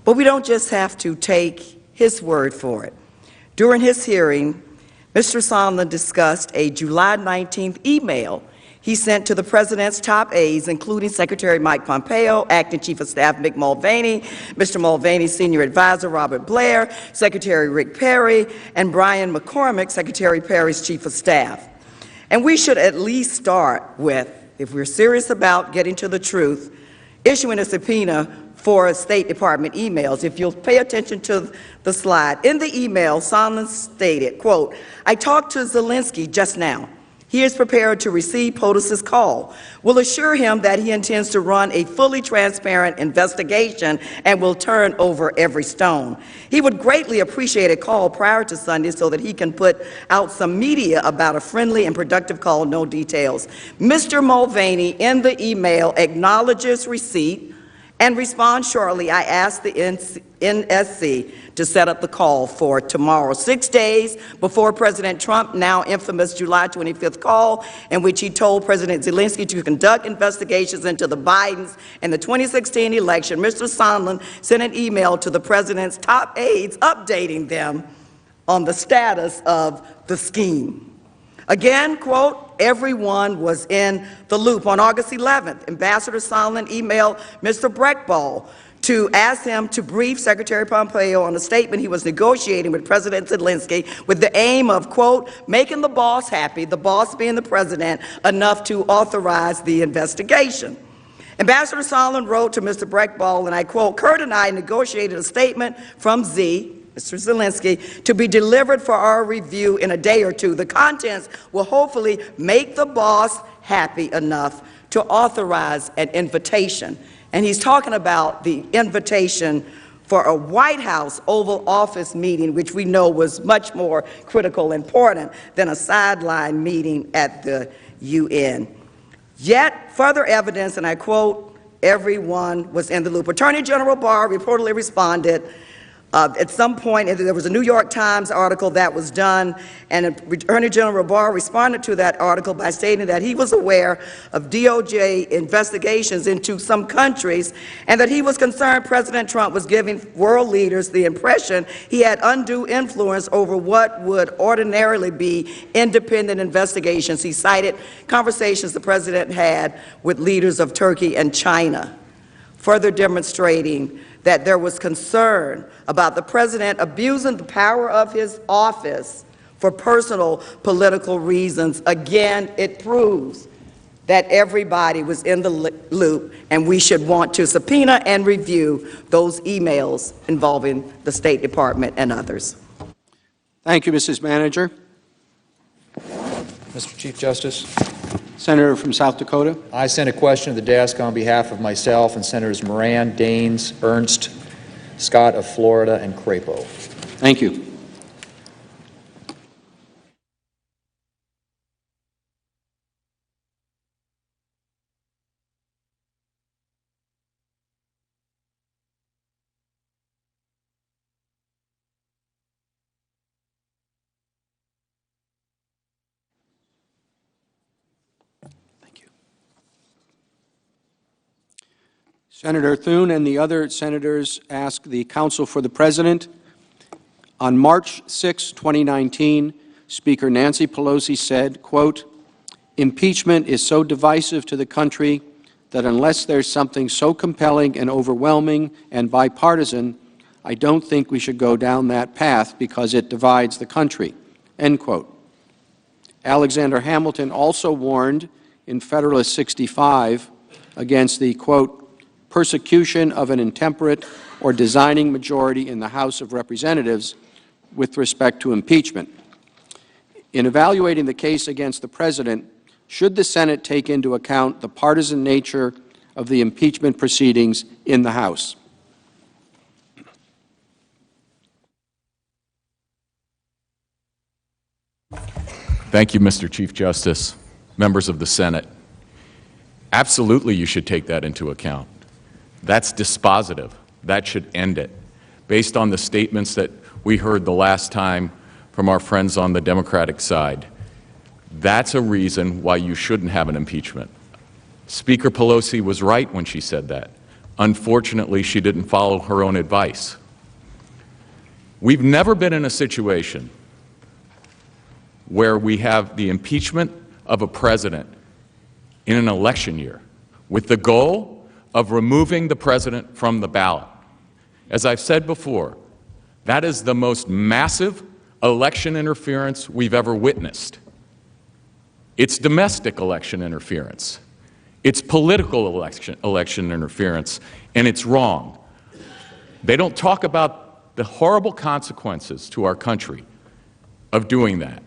but we don't just have to take his word for it. During his hearing, Mr. Sondland discussed a July 19th email he sent to the President's top aides, including Secretary Mike Pompeo, Acting Chief of Staff Mick Mulvaney, Mr. Mulvaney's Senior Advisor Robert Blair, Secretary Rick Perry, and Brian McCormick, Secretary Perry's Chief of Staff. And we should at least start with, if we're serious about getting to the truth, issuing a subpoena for State Department emails. If you'll pay attention to the slide, in the email, Sondland stated, quote, "I talked to Zelensky just now. He is prepared to receive POTUS's call. We'll assure him that he intends to run a fully transparent investigation and will turn over every stone. He would greatly appreciate a call prior to Sunday so that he can put out some media about a friendly and productive call, no details." Mr. Mulvaney in the email acknowledges receipt and responds shortly, "I asked the NSC to set up the call for tomorrow," 6 days before President Trump, now infamous July 25th call, in which he told President Zelensky to conduct investigations into the Bidens and the 2016 election. Mr. Sondland sent an email to the President's top aides updating them on the status of the scheme. Again, quote, "Everyone was in the loop." On August 11th, Ambassador Sondland emailed Mr. Breckball to ask him to brief Secretary Pompeo on a statement he was negotiating with President Zelensky with the aim of, quote, "making the boss happy," the boss being the President, enough to authorize the investigation. Ambassador Sondland wrote to Mr. Breckball, and I quote, "Kurt and I negotiated a statement from Z, Mr. Zelensky, to be delivered for our review in a day or two. The contents will hopefully make the boss happy enough to authorize an invitation." And he's talking about the invitation for a White House Oval Office meeting, which we know was much more critical and important than a sideline meeting at the UN. Yet further evidence, and I quote, "everyone was in the loop." Attorney General Barr reportedly responded At some point, there was a New York Times article that was done, and Attorney General Barr responded to that article by stating that he was aware of DOJ investigations into some countries, and that he was concerned President Trump was giving world leaders the impression he had undue influence over what would ordinarily be independent investigations. He cited conversations the president had with leaders of Turkey and China, further demonstrating that there was concern about the president abusing the power of his office for personal political reasons. Again, it proves that everybody was in the loop, and we should want to subpoena and review those emails involving the State Department and others. Thank you, Mrs. Manager. Mr. Chief Justice, Senator from South Dakota. I sent a question to the desk on behalf of myself and Senators Moran, Daines, Ernst, Scott of Florida, and Crapo. Thank you. Senator Thune and the other senators ask the Counsel for the President. On March 6, 2019, Speaker Nancy Pelosi said, quote, "Impeachment is so divisive to the country that unless there's something so compelling and overwhelming and bipartisan, I don't think we should go down that path because it divides the country," end quote. Alexander Hamilton also warned in Federalist 65 against the, quote, "persecution of an intemperate or designing majority in the House of Representatives with respect to impeachment." In evaluating the case against the President, should the Senate take into account the partisan nature of the impeachment proceedings in the House? Thank you, Mr. Chief Justice, members of the Senate. Absolutely, you should take that into account. That's dispositive. That should end it. Based on the statements that we heard the last time from our friends on the Democratic side, that's a reason why you shouldn't have an impeachment. Speaker Pelosi was right when she said that. Unfortunately, she didn't follow her own advice. We've never been in a situation where we have the impeachment of a president in an election year with the goal of removing the president from the ballot. As I've said before, that is the most massive election interference we've ever witnessed. It's domestic election interference. It's political election interference, and it's wrong. They don't talk about the horrible consequences to our country of doing that,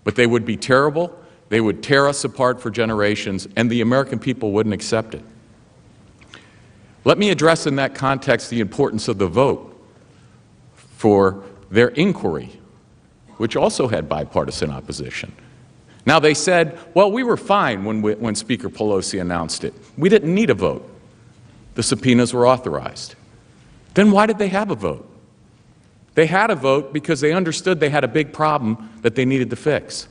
but they would be terrible. They would tear us apart for generations, and the American people wouldn't accept it. Let me address in that context the importance of the vote for their inquiry, which also had bipartisan opposition. Now, they said, well, we were fine when Speaker Pelosi announced it. We didn't need a vote. The subpoenas were authorized. Then why did they have a vote? They had a vote because they understood they had a big problem that they needed to fix.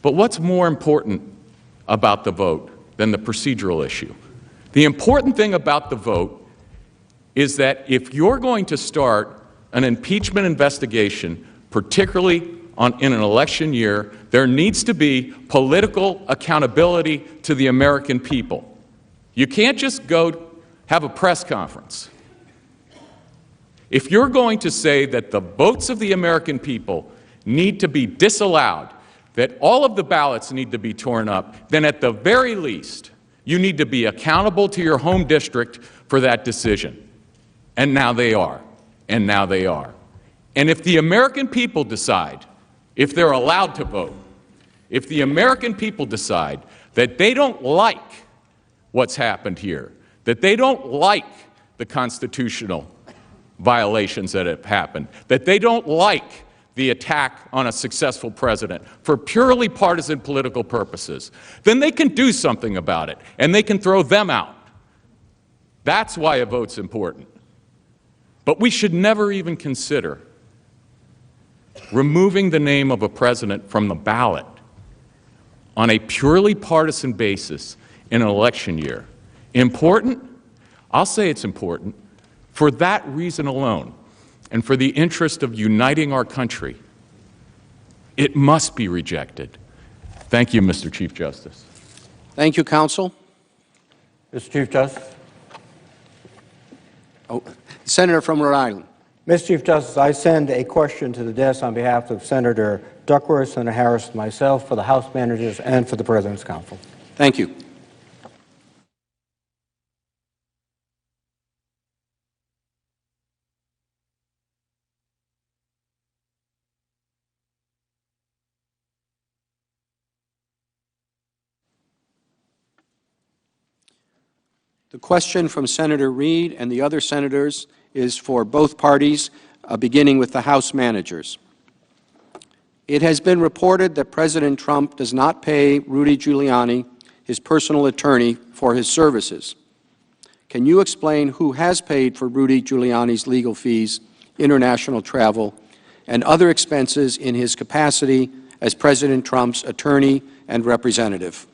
But what's more important about the vote than the procedural issue? The important thing about the vote is that if you're going to start an impeachment investigation, particularly in an election year, there needs to be political accountability to the American people. You can't just go have a press conference. If you're going to say that the votes of the American people need to be disallowed, that all of the ballots need to be torn up, then at the very least, you need to be accountable to your home district for that decision. And now they are. And now they are. And if the American people decide, if they're allowed to vote, if the American people decide that they don't like what's happened here, that they don't like the constitutional violations that have happened, that they don't like the attack on a successful president for purely partisan political purposes, then they can do something about it, and they can throw them out. That's why a vote's important. But we should never even consider removing the name of a president from the ballot on a purely partisan basis in an election year. Important? I'll say it's important for that reason alone, and for the interest of uniting our country. It must be rejected. Thank you, Mr. Chief Justice. Thank you, counsel. Mr. Chief Justice. Senator from Rhode Island. Mr. Chief Justice, I send a question to the desk on behalf of Senator Duckworth, Senator Harris, and myself for the House managers and for the President's Counsel. Thank you. The question from Senator Reid and the other senators is for both parties, beginning with the House managers. It has been reported that President Trump does not pay Rudy Giuliani, his personal attorney, for his services. Can you explain who has paid for Rudy Giuliani's legal fees, international travel, and other expenses in his capacity as President Trump's attorney and representative?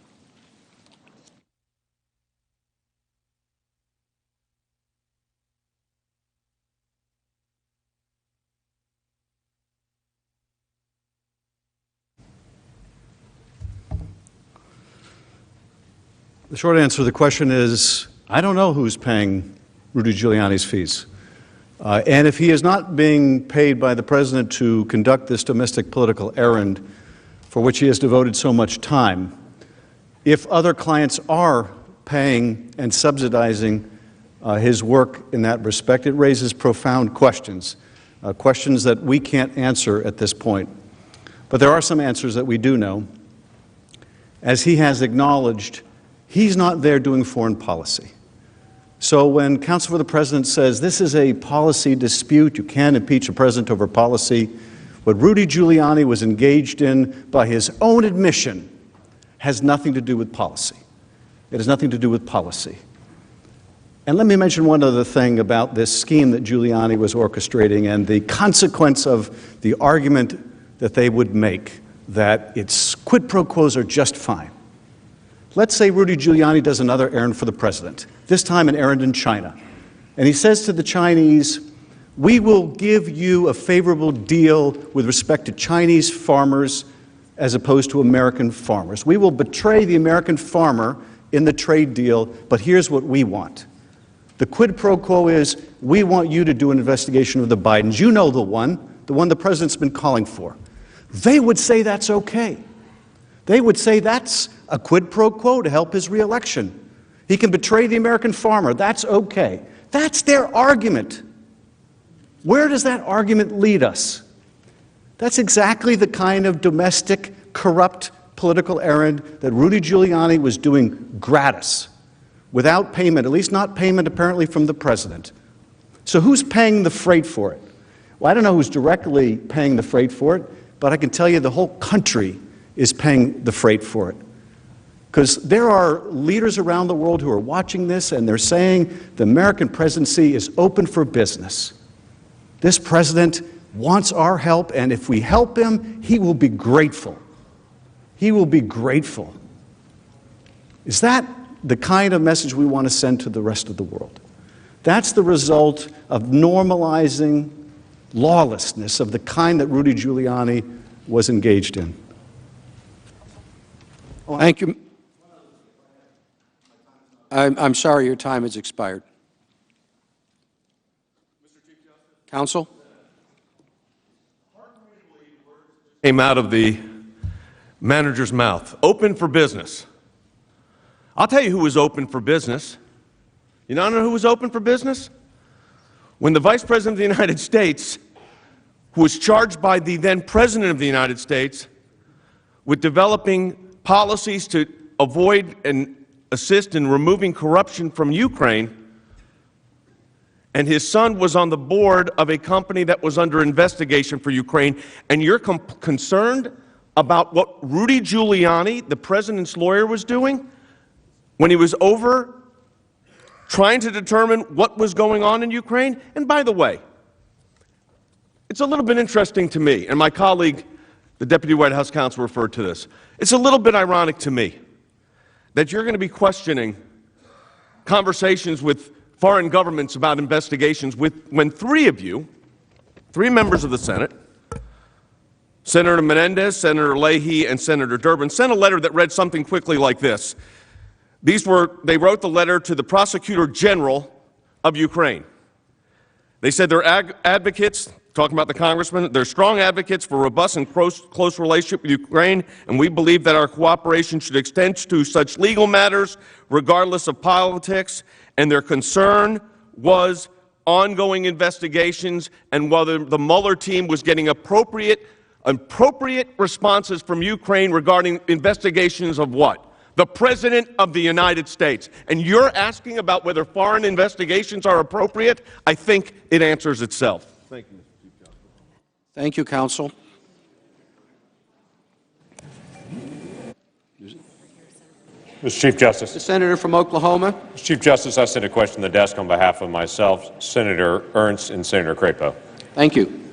The short answer to the question is, I don't know who's paying Rudy Giuliani's fees. And if he is not being paid by the President to conduct this domestic political errand for which he has devoted so much time, if other clients are paying and subsidizing his work in that respect, it raises profound questions, questions that we can't answer at this point. But there are some answers that we do know. As he has acknowledged, he's not there doing foreign policy. So when counsel for the President says this is a policy dispute, you can't impeach a president over policy, what Rudy Giuliani was engaged in by his own admission has nothing to do with policy. It has nothing to do with policy. And let me mention one other thing about this scheme that Giuliani was orchestrating and the consequence of the argument that they would make that its quid pro quos are just fine. Let's say Rudy Giuliani does another errand for the President, this time an errand in China. And he says to the Chinese, we will give you a favorable deal with respect to Chinese farmers as opposed to American farmers. We will betray the American farmer in the trade deal, but here's what we want. The quid pro quo is, we want you to do an investigation of the Bidens. You know the one the President's been calling for. They would say that's okay. They would say that's a quid pro quo to help his reelection. He can betray the American farmer. That's okay. That's their argument. Where does that argument lead us? That's exactly the kind of domestic, corrupt political errand that Rudy Giuliani was doing gratis, without payment, at least not payment apparently from the President. So who's paying the freight for it? Well, I don't know who's directly paying the freight for it, but I can tell you the whole country is paying the freight for it. Because there are leaders around the world who are watching this and they're saying the American presidency is open for business. This president wants our help, and if we help him, he will be grateful. He will be grateful. Is that the kind of message we want to send to the rest of the world? That's the result of normalizing lawlessness of the kind that Rudy Giuliani was engaged in. Thank you. I'm sorry, your time has expired. Counsel? Came out of the manager's mouth. Open for business. I'll tell you who was open for business. You know who was open for business? When the Vice President of the United States, who was charged by the then President of the United States with developing policies to avoid and assist in removing corruption from Ukraine, and his son was on the board of a company that was under investigation for Ukraine, and you're concerned about what Rudy Giuliani, the president's lawyer, was doing when he was over trying to determine what was going on in Ukraine. And by the way, it's a little bit interesting to me, and my colleague, the Deputy White House Counsel, referred to this. It's a little bit ironic to me that you're going to be questioning conversations with foreign governments about investigations when three members of the Senate, Senator Menendez, Senator Leahy, and Senator Durbin, sent a letter that read something quickly like this. They wrote the letter to the Prosecutor General of Ukraine. They said they're advocates, talking about the congressman, they're strong advocates for robust and close relationship with Ukraine, and we believe that our cooperation should extend to such legal matters regardless of politics, and their concern was ongoing investigations and whether the Mueller team was getting appropriate responses from Ukraine regarding investigations of what? The President of the United States. And you're asking about whether foreign investigations are appropriate? I think it answers itself. Thank you, Mr. Chief Justice. Thank you, counsel. Mr. Chief Justice. The senator from Oklahoma. Mr. Chief Justice, I sent a question to the desk on behalf of myself, Senator Ernst, and Senator Crapo. Thank you.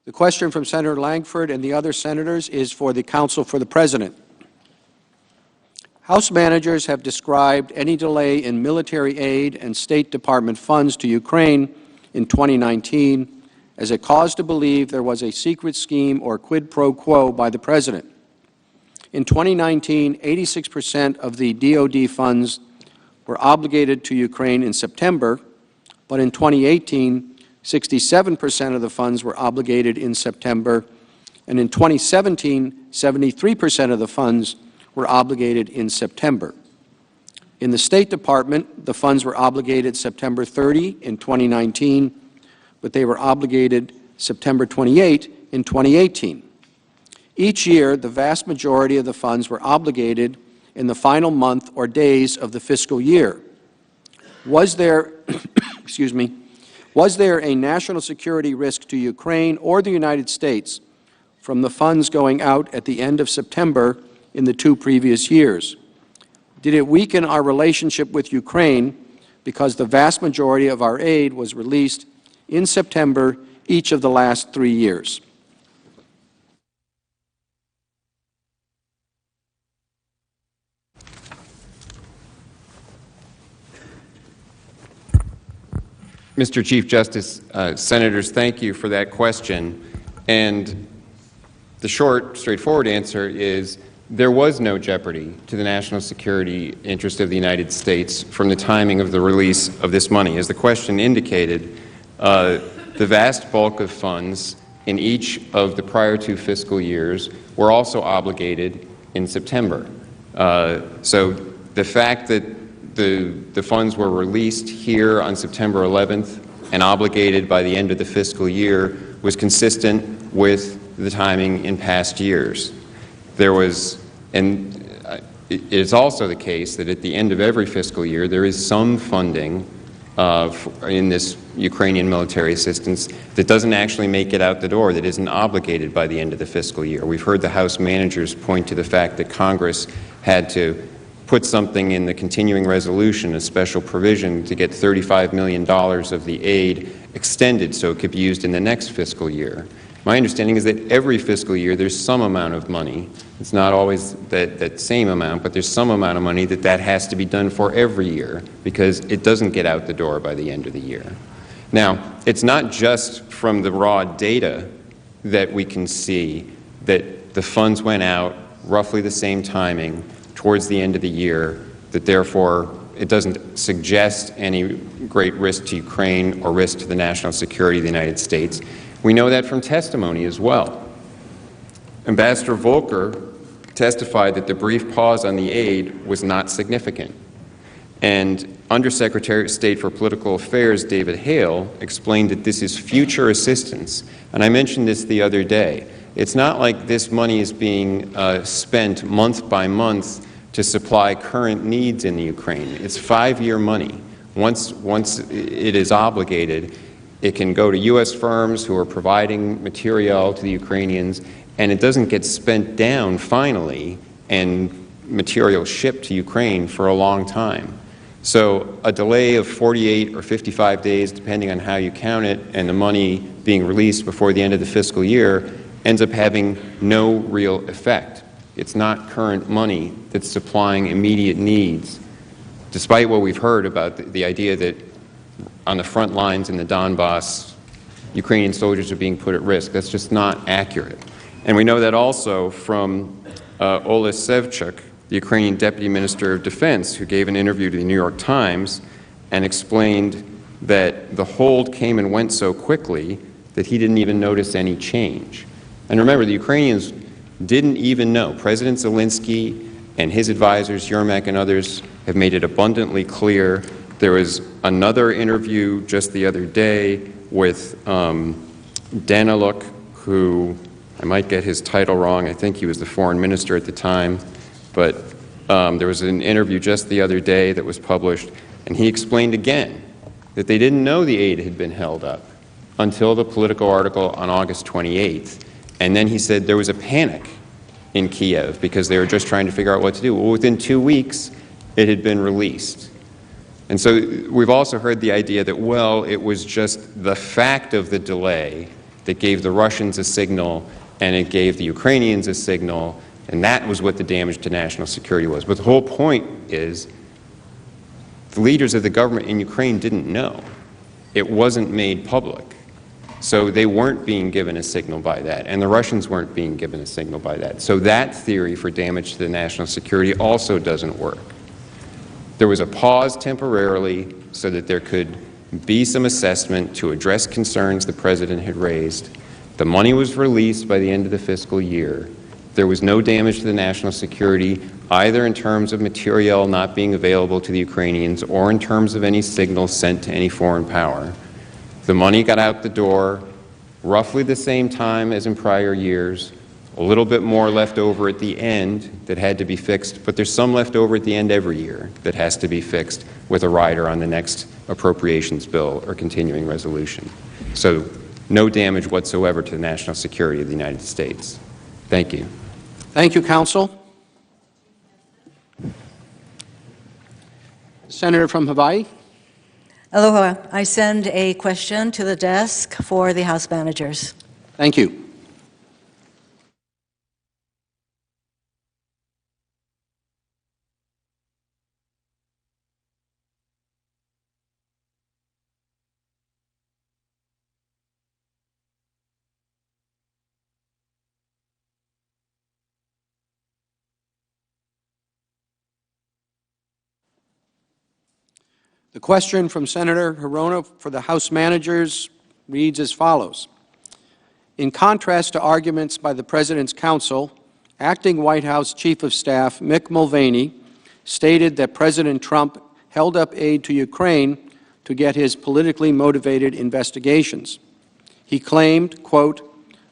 The question from Senator Langford and the other senators is for the counsel for the President. House managers have described any delay in military aid and State Department funds to Ukraine in 2019 as a cause to believe there was a secret scheme or quid pro quo by the President. In 2019, 86% of the DoD funds were obligated to Ukraine in September, but in 2018, 67% of the funds were obligated in September, and in 2017, 73% of the funds were obligated in September. In the State Department, the funds were obligated September 30 in 2019, but they were obligated September 28 in 2018. Each year, the vast majority of the funds were obligated in the final month or days of the fiscal year. Was there, was there a national security risk to Ukraine or the United States from the funds going out at the end of September in the two previous years? Did it weaken our relationship with Ukraine because the vast majority of our aid was released in September each of the last 3 years? Mr. Chief Justice, Senators, thank you for that question. And the short, straightforward answer is there was no jeopardy to the national security interest of the United States from the timing of the release of this money. As the question indicated, the vast bulk of funds in each of the prior two fiscal years were also obligated in September. So the fact that the funds were released here on September 11th and obligated by the end of the fiscal year was consistent with the timing in past years. There was, and it is also the case that at the end of every fiscal year there is some funding in this Ukrainian military assistance that doesn't actually make it out the door, that isn't obligated by the end of the fiscal year. We've heard the House managers point to the fact that Congress had to put something in the continuing resolution, a special provision to get $35 million of the aid extended so it could be used in the next fiscal year. My understanding is that every fiscal year there's some amount of money. It's not always that same amount, but there's some amount of money that has to be done for every year because it doesn't get out the door by the end of the year. Now, it's not just from the raw data that we can see that the funds went out roughly the same timing towards the end of the year, that therefore it doesn't suggest any great risk to Ukraine or risk to the national security of the United States. We know that from testimony as well. Ambassador Volker testified that the brief pause on the aid was not significant. And Undersecretary of State for Political Affairs David Hale explained that this is future assistance. And I mentioned this the other day. It's not like this money is being spent month by month to supply current needs in the Ukraine. It's 5-year money. Once it is obligated, it can go to U.S. firms who are providing material to the Ukrainians, and it doesn't get spent down finally and material shipped to Ukraine for a long time. So a delay of 48 or 55 days, depending on how you count it, and the money being released before the end of the fiscal year ends up having no real effect. It's not current money that's supplying immediate needs, despite what we've heard about the idea that on the front lines in the Donbass, Ukrainian soldiers are being put at risk. That's just not accurate. And we know that also from Ola Sevchuk, the Ukrainian Deputy Minister of Defense, who gave an interview to the New York Times and explained that the hold came and went so quickly that he didn't even notice any change. And remember, the Ukrainians didn't even know. President Zelensky and his advisors, Yermak and others, have made it abundantly clear. There was another interview just the other day with Daniluk, who, I might get his title wrong, I think he was the foreign minister at the time, but there was an interview just the other day that was published, and he explained again that they didn't know the aid had been held up until the Politico article on August 28th. And then he said there was a panic in Kiev because they were just trying to figure out what to do. Well, within 2 weeks, it had been released. And so we've also heard the idea that, well, it was just the fact of the delay that gave the Russians a signal and it gave the Ukrainians a signal, and that was what the damage to national security was. But the whole point is the leaders of the government in Ukraine didn't know. It wasn't made public. So they weren't being given a signal by that, and the Russians weren't being given a signal by that. So that theory for damage to the national security also doesn't work. There was a pause temporarily so that there could be some assessment to address concerns the president had raised. The money was released by the end of the fiscal year. There was no damage to the national security, either in terms of material not being available to the Ukrainians or in terms of any signals sent to any foreign power. The money got out the door roughly the same time as in prior years, a little bit more left over at the end that had to be fixed, but there's some left over at the end every year that has to be fixed with a rider on the next appropriations bill or continuing resolution. So no damage whatsoever to the national security of the United States. Thank you. Thank you, counsel. Senator from Hawaii. Aloha. I send a question to the desk for the House managers. Thank you. The question from Senator Hirono for the House managers reads as follows. In contrast to arguments by the President's counsel, acting White House Chief of Staff Mick Mulvaney stated that President Trump held up aid to Ukraine to get his politically motivated investigations. He claimed, quote,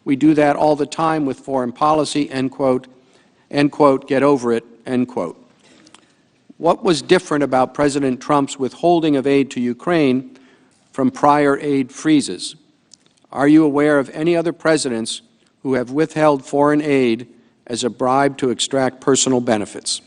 "We do that all the time with foreign policy," end quote, "get over it," end quote. What was different about President Trump's withholding of aid to Ukraine from prior aid freezes? Are you aware of any other presidents who have withheld foreign aid as a bribe to extract personal benefits?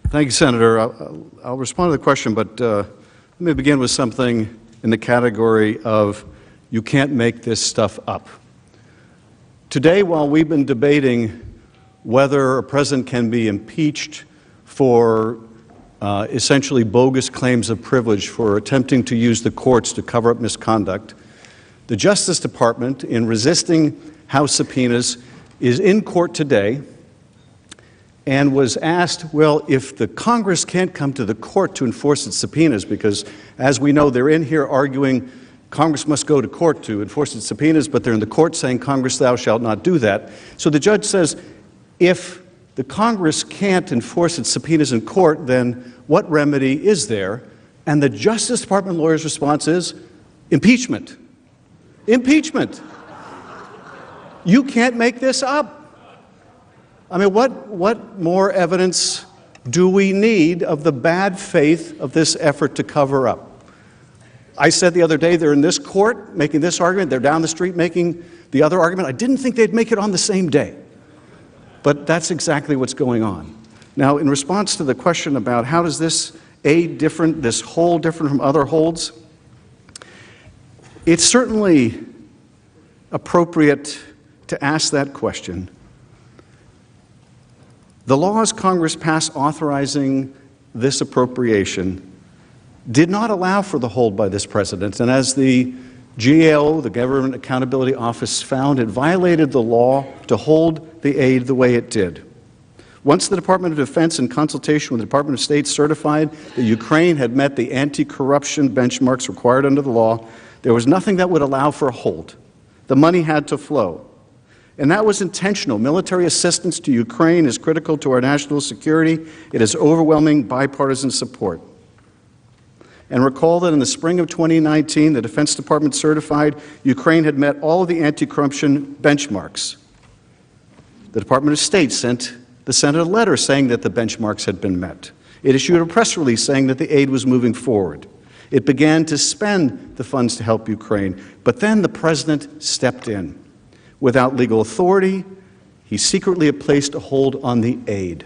Thank you, Senator. I'll respond to the question, but let me begin with something in the category of you can't make this stuff up. Today, while we've been debating whether a president can be impeached for essentially bogus claims of privilege for attempting to use the courts to cover up misconduct, the Justice Department, in resisting House subpoenas, is in court today and was asked, well, if the Congress can't come to the court to enforce its subpoenas, because as we know, they're in here arguing Congress must go to court to enforce its subpoenas, but they're in the court saying, Congress, thou shalt not do that. So the judge says, if the Congress can't enforce its subpoenas in court, then what remedy is there? And the Justice Department lawyer's response is impeachment. Impeachment. You can't make this up. I mean, what more evidence do we need of the bad faith of this effort to cover up? I said the other day, they're in this court making this argument, they're down the street making the other argument. I didn't think they'd make it on the same day. But that's exactly what's going on. Now, in response to the question about how does this aid different, this hold different from other holds, it's certainly appropriate to ask that question. The laws Congress passed authorizing this appropriation did not allow for the hold by this president, and as the GAO, the Government Accountability Office, found, it violated the law to hold the aid the way it did. Once the Department of Defense, in consultation with the Department of State, certified that Ukraine had met the anti-corruption benchmarks required under the law, there was nothing that would allow for a hold. The money had to flow. And that was intentional. Military assistance to Ukraine is critical to our national security. It has overwhelming bipartisan support. And recall that in the spring of 2019, the Defense Department certified Ukraine had met all of the anti-corruption benchmarks. The Department of State sent the Senate a letter saying that the benchmarks had been met. It issued a press release saying that the aid was moving forward. It began to spend the funds to help Ukraine. But then the president stepped in. Without legal authority, he secretly placed a hold on the aid.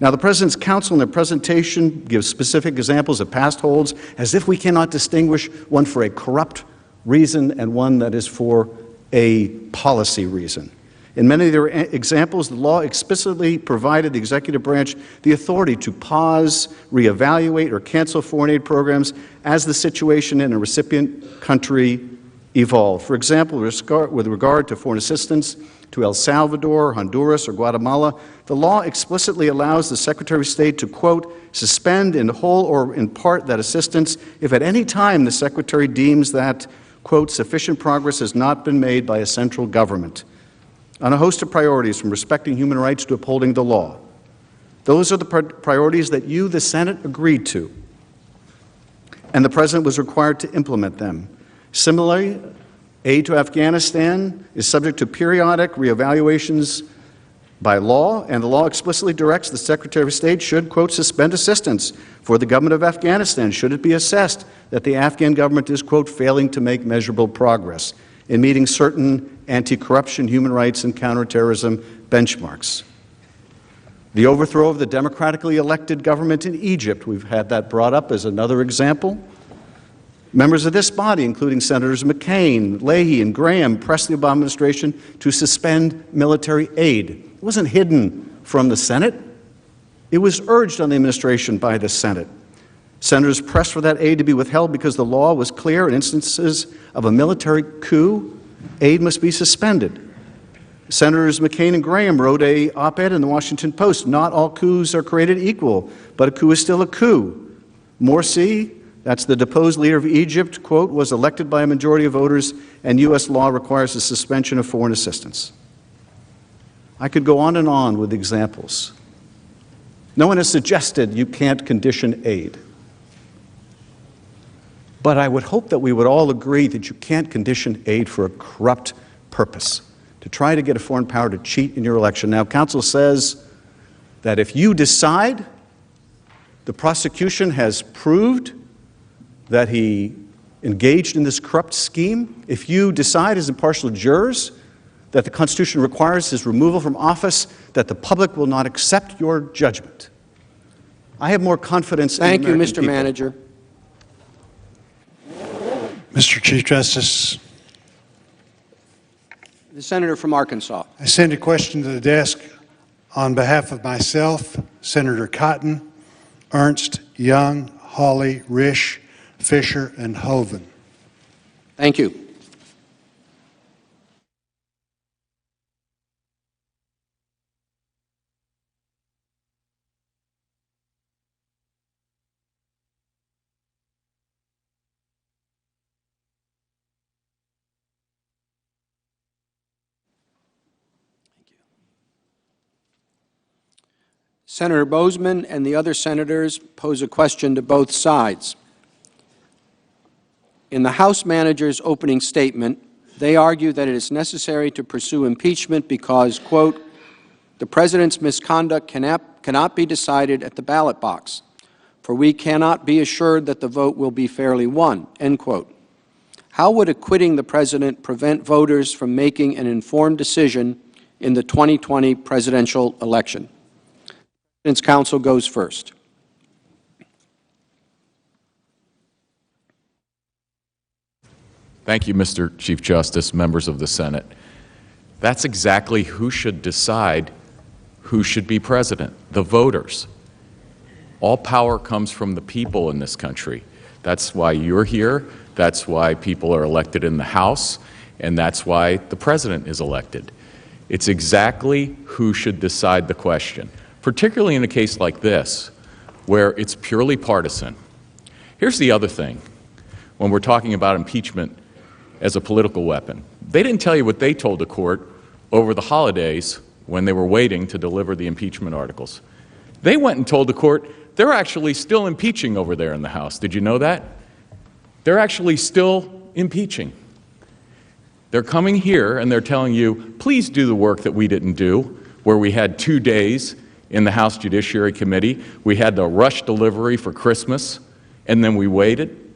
Now, the President's counsel in their presentation gives specific examples of past holds, as if we cannot distinguish one for a corrupt reason and one that is for a policy reason. In many of their examples, the law explicitly provided the executive branch the authority to pause, reevaluate, or cancel foreign aid programs as the situation in a recipient country evolved. For example, with regard to foreign assistance to El Salvador, Honduras, or Guatemala, the law explicitly allows the Secretary of State to, quote, suspend in whole or in part that assistance if at any time the Secretary deems that, quote, sufficient progress has not been made by a central government on a host of priorities, from respecting human rights to upholding the law. Those are the priorities that you, the Senate, agreed to, and the President was required to implement them. Similarly, aid to Afghanistan is subject to periodic reevaluations by law, and the law explicitly directs the Secretary of State should, quote, suspend assistance for the government of Afghanistan should it be assessed that the Afghan government is, quote, failing to make measurable progress in meeting certain anti-corruption, human rights, and counterterrorism benchmarks. The overthrow of the democratically elected government in Egypt, we've had that brought up as another example. Members of this body, including Senators McCain, Leahy, and Graham, pressed the Obama administration to suspend military aid. It wasn't hidden from the Senate. It was urged on the administration by the Senate. Senators pressed for that aid to be withheld because the law was clear in instances of a military coup, aid must be suspended. Senators McCain and Graham wrote an op-ed in the Washington Post, not all coups are created equal, but a coup is still a coup. Morsi, that's the deposed leader of Egypt, quote, was elected by a majority of voters, and U.S. law requires the suspension of foreign assistance. I could go on with examples. No one has suggested you can't condition aid. But I would hope that we would all agree that you can't condition aid for a corrupt purpose, to try to get a foreign power to cheat in your election. Now, counsel says that if you decide the prosecution has proved that he engaged in this corrupt scheme, if you decide as impartial jurors that the Constitution requires his removal from office, that the public will not accept your judgment. I have more confidence in American people. Thank you, Mr. Manager. Mr. Chief Justice. The senator from Arkansas. I send a question to the desk on behalf of myself, Senator Cotton, Ernst, Young, Hawley, Risch, Fisher, and Hoeven. Thank you. Senator Bozeman and the other senators pose a question to both sides. In the House manager's opening statement, they argue that it is necessary to pursue impeachment because, quote, the president's misconduct cannot be decided at the ballot box, for we cannot be assured that the vote will be fairly won, end quote. How would acquitting the president prevent voters from making an informed decision in the 2020 presidential election? The President's counsel goes first. Thank you, Mr. Chief Justice, members of the Senate. That's exactly who should decide who should be president, the voters. All power comes from the people in this country. That's why you're here, that's why people are elected in the House, and that's why the president is elected. It's exactly who should decide the question, particularly in a case like this, where it's purely partisan. Here's the other thing, when we're talking about impeachment as a political weapon. They didn't tell you what they told the court over the holidays when they were waiting to deliver the impeachment articles. They went and told the court they're actually still impeaching over there in the House. Did you know that? They're actually still impeaching. They're coming here and they're telling you, please do the work that we didn't do, where we had 2 days in the House Judiciary Committee. We had the rush delivery for Christmas, and then we waited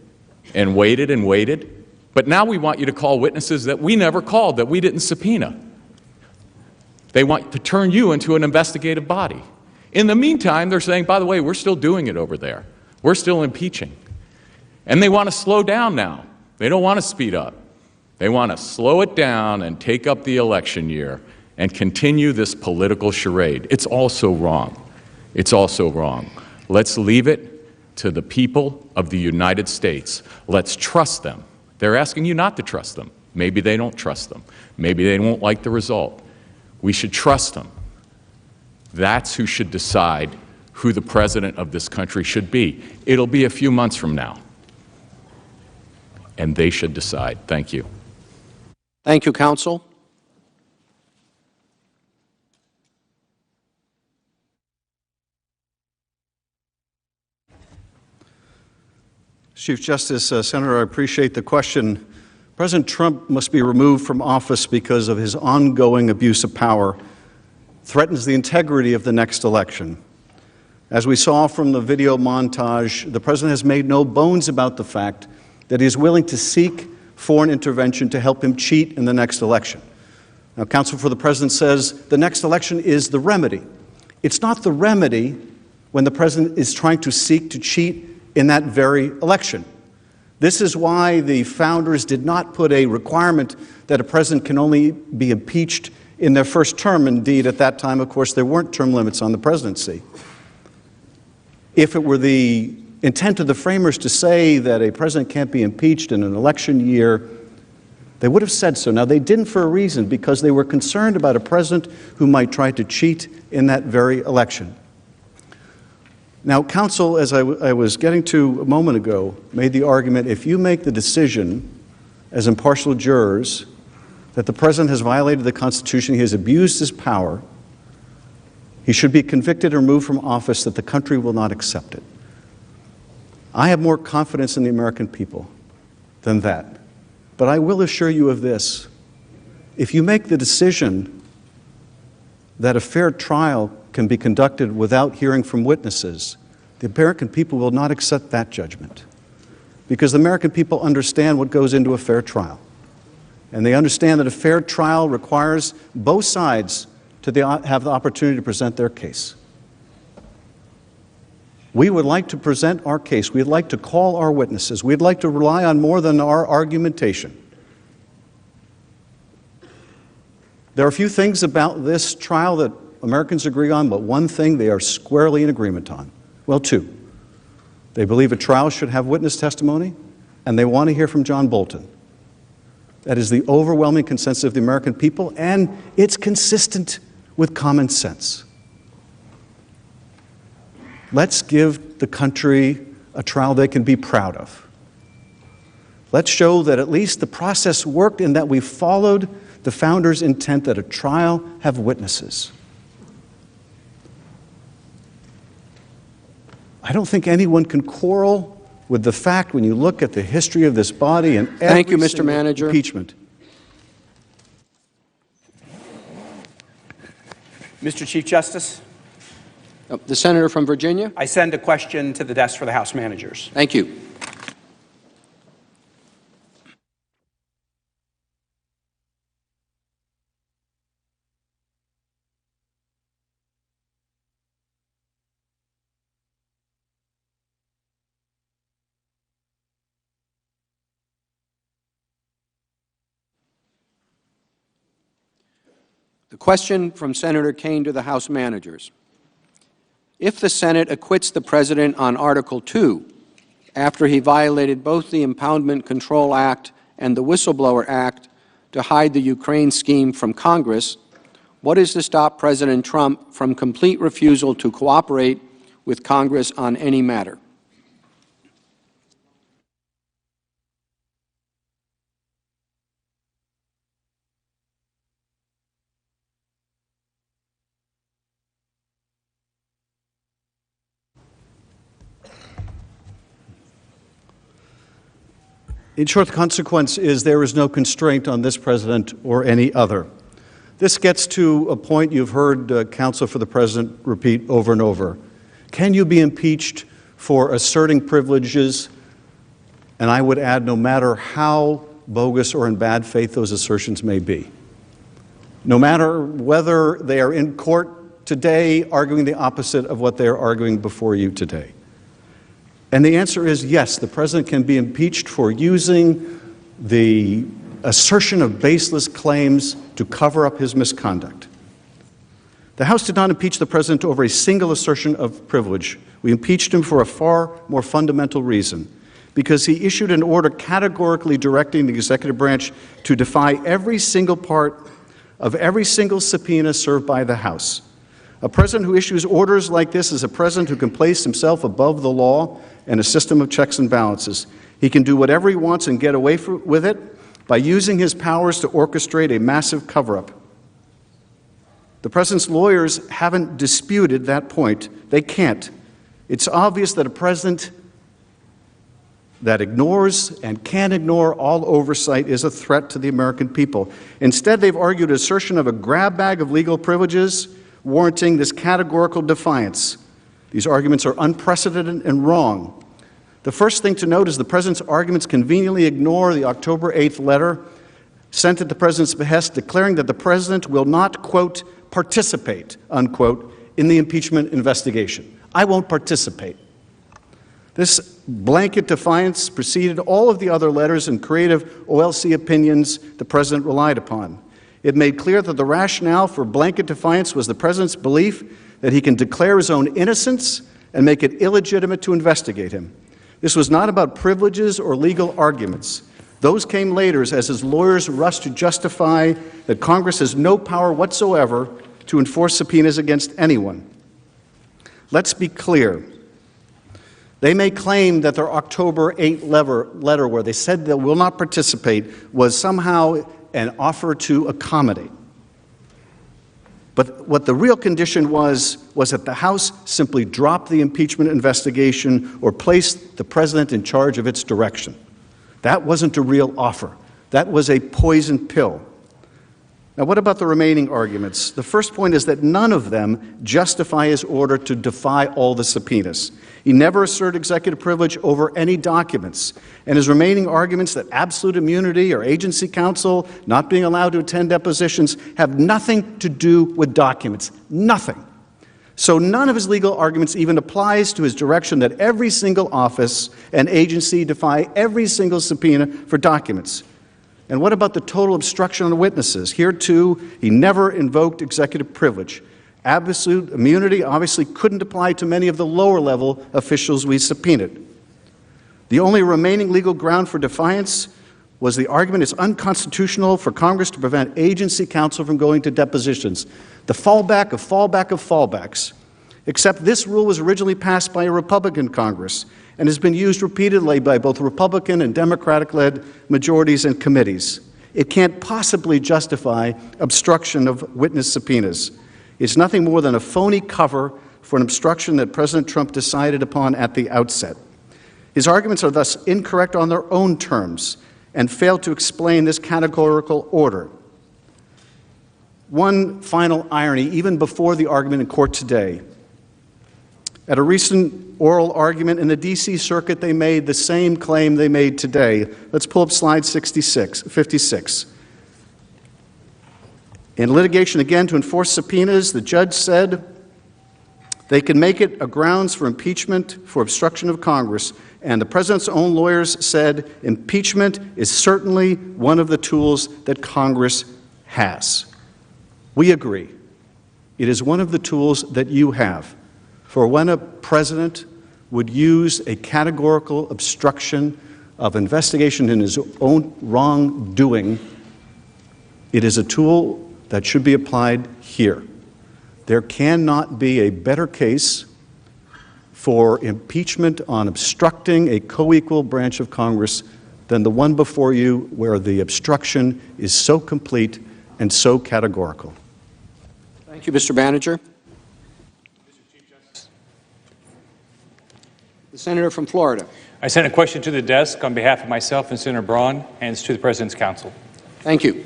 and waited and waited. But now we want you to call witnesses that we never called, that we didn't subpoena. They want to turn you into an investigative body. In the meantime, they're saying, by the way, we're still doing it over there. We're still impeaching. And they want to slow down now. They don't want to speed up. They want to slow it down and take up the election year and continue this political charade. It's also wrong. It's also wrong. Let's leave it to the people of the United States. Let's trust them. They're asking you not to trust them. Maybe they don't trust them. Maybe they won't like the result. We should trust them. That's who should decide who the president of this country should be. It'll be a few months from now. And they should decide. Thank you. Thank you, counsel. Chief Justice, Senator, I appreciate the question. President Trump must be removed from office because of his ongoing abuse of power, threatens the integrity of the next election. As we saw from the video montage, the president has made no bones about the fact that he is willing to seek foreign intervention to help him cheat in the next election. Now, counsel for the president says the next election is the remedy. It's not the remedy when the president is trying to seek to cheat in that very election. This is why the founders did not put a requirement that a president can only be impeached in their first term. Indeed, at that time, of course, there weren't term limits on the presidency. If it were the intent of the framers to say that a president can't be impeached in an election year, they would have said so. Now, they didn't for a reason, because they were concerned about a president who might try to cheat in that very election. Now, counsel, as I was getting to a moment ago, made the argument, if you make the decision as impartial jurors that the president has violated the Constitution, he has abused his power, he should be convicted or removed from office, that the country will not accept it. I have more confidence in the American people than that. But I will assure you of this. If you make the decision that a fair trial can be conducted without hearing from witnesses, the American people will not accept that judgment. Because the American people understand what goes into a fair trial. And they understand that a fair trial requires both sides to have the opportunity to present their case. We would like to present our case. We'd like to call our witnesses. We'd like to rely on more than our argumentation. There are a few things about this trial that Americans agree on, but one thing they are squarely in agreement on. Well, two. They believe a trial should have witness testimony, and they want to hear from John Bolton. That is the overwhelming consensus of the American people, and it's consistent with common sense. Let's give the country a trial they can be proud of. Let's show that at least the process worked and that we followed the founders' intent that a trial have witnesses. I don't think anyone can quarrel with the fact when you look at the history of this body and every Thank you, Mr. single Manager. impeachment. Mr. Chief Justice, The senator from Virginia. I send a question to the desk for the House managers. Thank you. The question from Senator Kaine to the House managers. If the Senate acquits the President on Article 2, after he violated both the Impoundment Control Act and the Whistleblower Act to hide the Ukraine scheme from Congress, what is to stop President Trump from complete refusal to cooperate with Congress on any matter? In short, the consequence is there is no constraint on this president or any other. This gets to a point you've heard counsel for the president repeat over and over. Can you be impeached for asserting privileges? And I would add, no matter how bogus or in bad faith those assertions may be. No matter whether they are in court today arguing the opposite of what they are arguing before you today. And the answer is yes, the president can be impeached for using the assertion of baseless claims to cover up his misconduct. The House did not impeach the president over a single assertion of privilege. We impeached him for a far more fundamental reason, because he issued an order categorically directing the executive branch to defy every single part of every single subpoena served by the House. A president who issues orders like this is a president who can place himself above the law and a system of checks and balances. He can do whatever he wants and get away with it by using his powers to orchestrate a massive cover-up. The president's lawyers haven't disputed that point. They can't. It's obvious that a president that ignores and can ignore all oversight is a threat to the American people. Instead, they've argued assertion of a grab bag of legal privileges warranting this categorical defiance. These arguments are unprecedented and wrong. The first thing to note is the president's arguments conveniently ignore the October 8th letter sent at the president's behest declaring that the president will not, quote, participate, unquote, in the impeachment investigation. I won't participate. This blanket defiance preceded all of the other letters and creative OLC opinions the president relied upon. It made clear that the rationale for blanket defiance was the president's belief that he can declare his own innocence and make it illegitimate to investigate him. This was not about privileges or legal arguments. Those came later as his lawyers rushed to justify that Congress has no power whatsoever to enforce subpoenas against anyone. Let's be clear. They may claim that their October 8th letter where they said they will not participate was somehow an offer to accommodate. But what the real condition was that the House simply drop the impeachment investigation or place the president in charge of its direction. That wasn't a real offer. That was a poison pill. Now, what about the remaining arguments? The first point is that none of them justify his order to defy all the subpoenas. He never asserted executive privilege over any documents. And his remaining arguments that absolute immunity or agency counsel not being allowed to attend depositions have nothing to do with documents. Nothing. So none of his legal arguments even applies to his direction that every single office and agency defy every single subpoena for documents. And what about the total obstruction on witnesses? Here, too, he never invoked executive privilege. Absolute immunity obviously couldn't apply to many of the lower-level officials we subpoenaed. The only remaining legal ground for defiance was the argument it's unconstitutional for Congress to prevent agency counsel from going to depositions. The fallback of fallbacks. Except this rule was originally passed by a Republican Congress and has been used repeatedly by both Republican and Democratic-led majorities and committees. It can't possibly justify obstruction of witness subpoenas. It's nothing more than a phony cover for an obstruction that President Trump decided upon at the outset. His arguments are thus incorrect on their own terms and fail to explain this categorical order. One final irony, even before the argument in court today. At a recent oral argument in the D.C. Circuit, they made the same claim they made today. Let's pull up slide 56. In litigation, again, to enforce subpoenas, the judge said they can make it a grounds for impeachment for obstruction of Congress. And the president's own lawyers said impeachment is certainly one of the tools that Congress has. We agree. It is one of the tools that you have. For when a president would use a categorical obstruction of investigation in his own wrongdoing, it is a tool that should be applied here. There cannot be a better case for impeachment on obstructing a co-equal branch of Congress than the one before you, where the obstruction is so complete and so categorical. Thank you, Mr. Manager. The senator from Florida. I sent a question to the desk on behalf of myself and Senator Braun, and it's to the President's counsel. Thank you.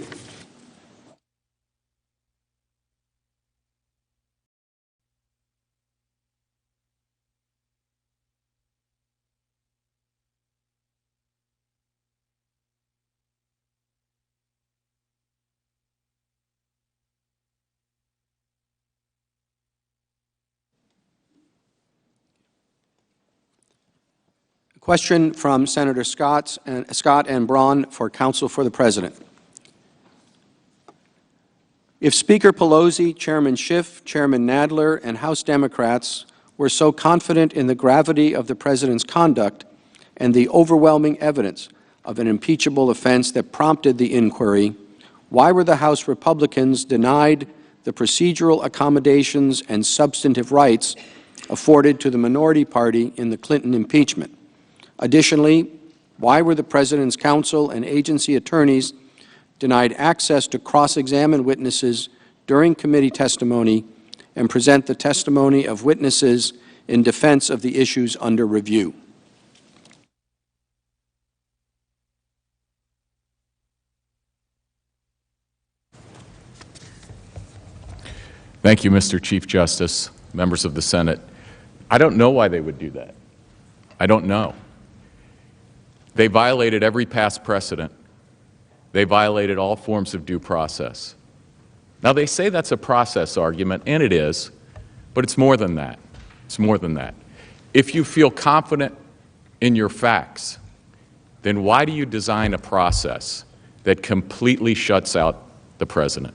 Question from Senator Scott and Braun for counsel for the President. If Speaker Pelosi, Chairman Schiff, Chairman Nadler, and House Democrats were so confident in the gravity of the President's conduct and the overwhelming evidence of an impeachable offense that prompted the inquiry, why were the House Republicans denied the procedural accommodations and substantive rights afforded to the minority party in the Clinton impeachment? Additionally, why were the President's counsel and agency attorneys denied access to cross-examine witnesses during committee testimony and present the testimony of witnesses in defense of the issues under review? Thank you, Mr. Chief Justice, members of the Senate. I don't know why they would do that. I don't know. They violated every past precedent. They violated all forms of due process. Now, they say that's a process argument, and it is, but it's more than that. It's more than that. If you feel confident in your facts, then why do you design a process that completely shuts out the President?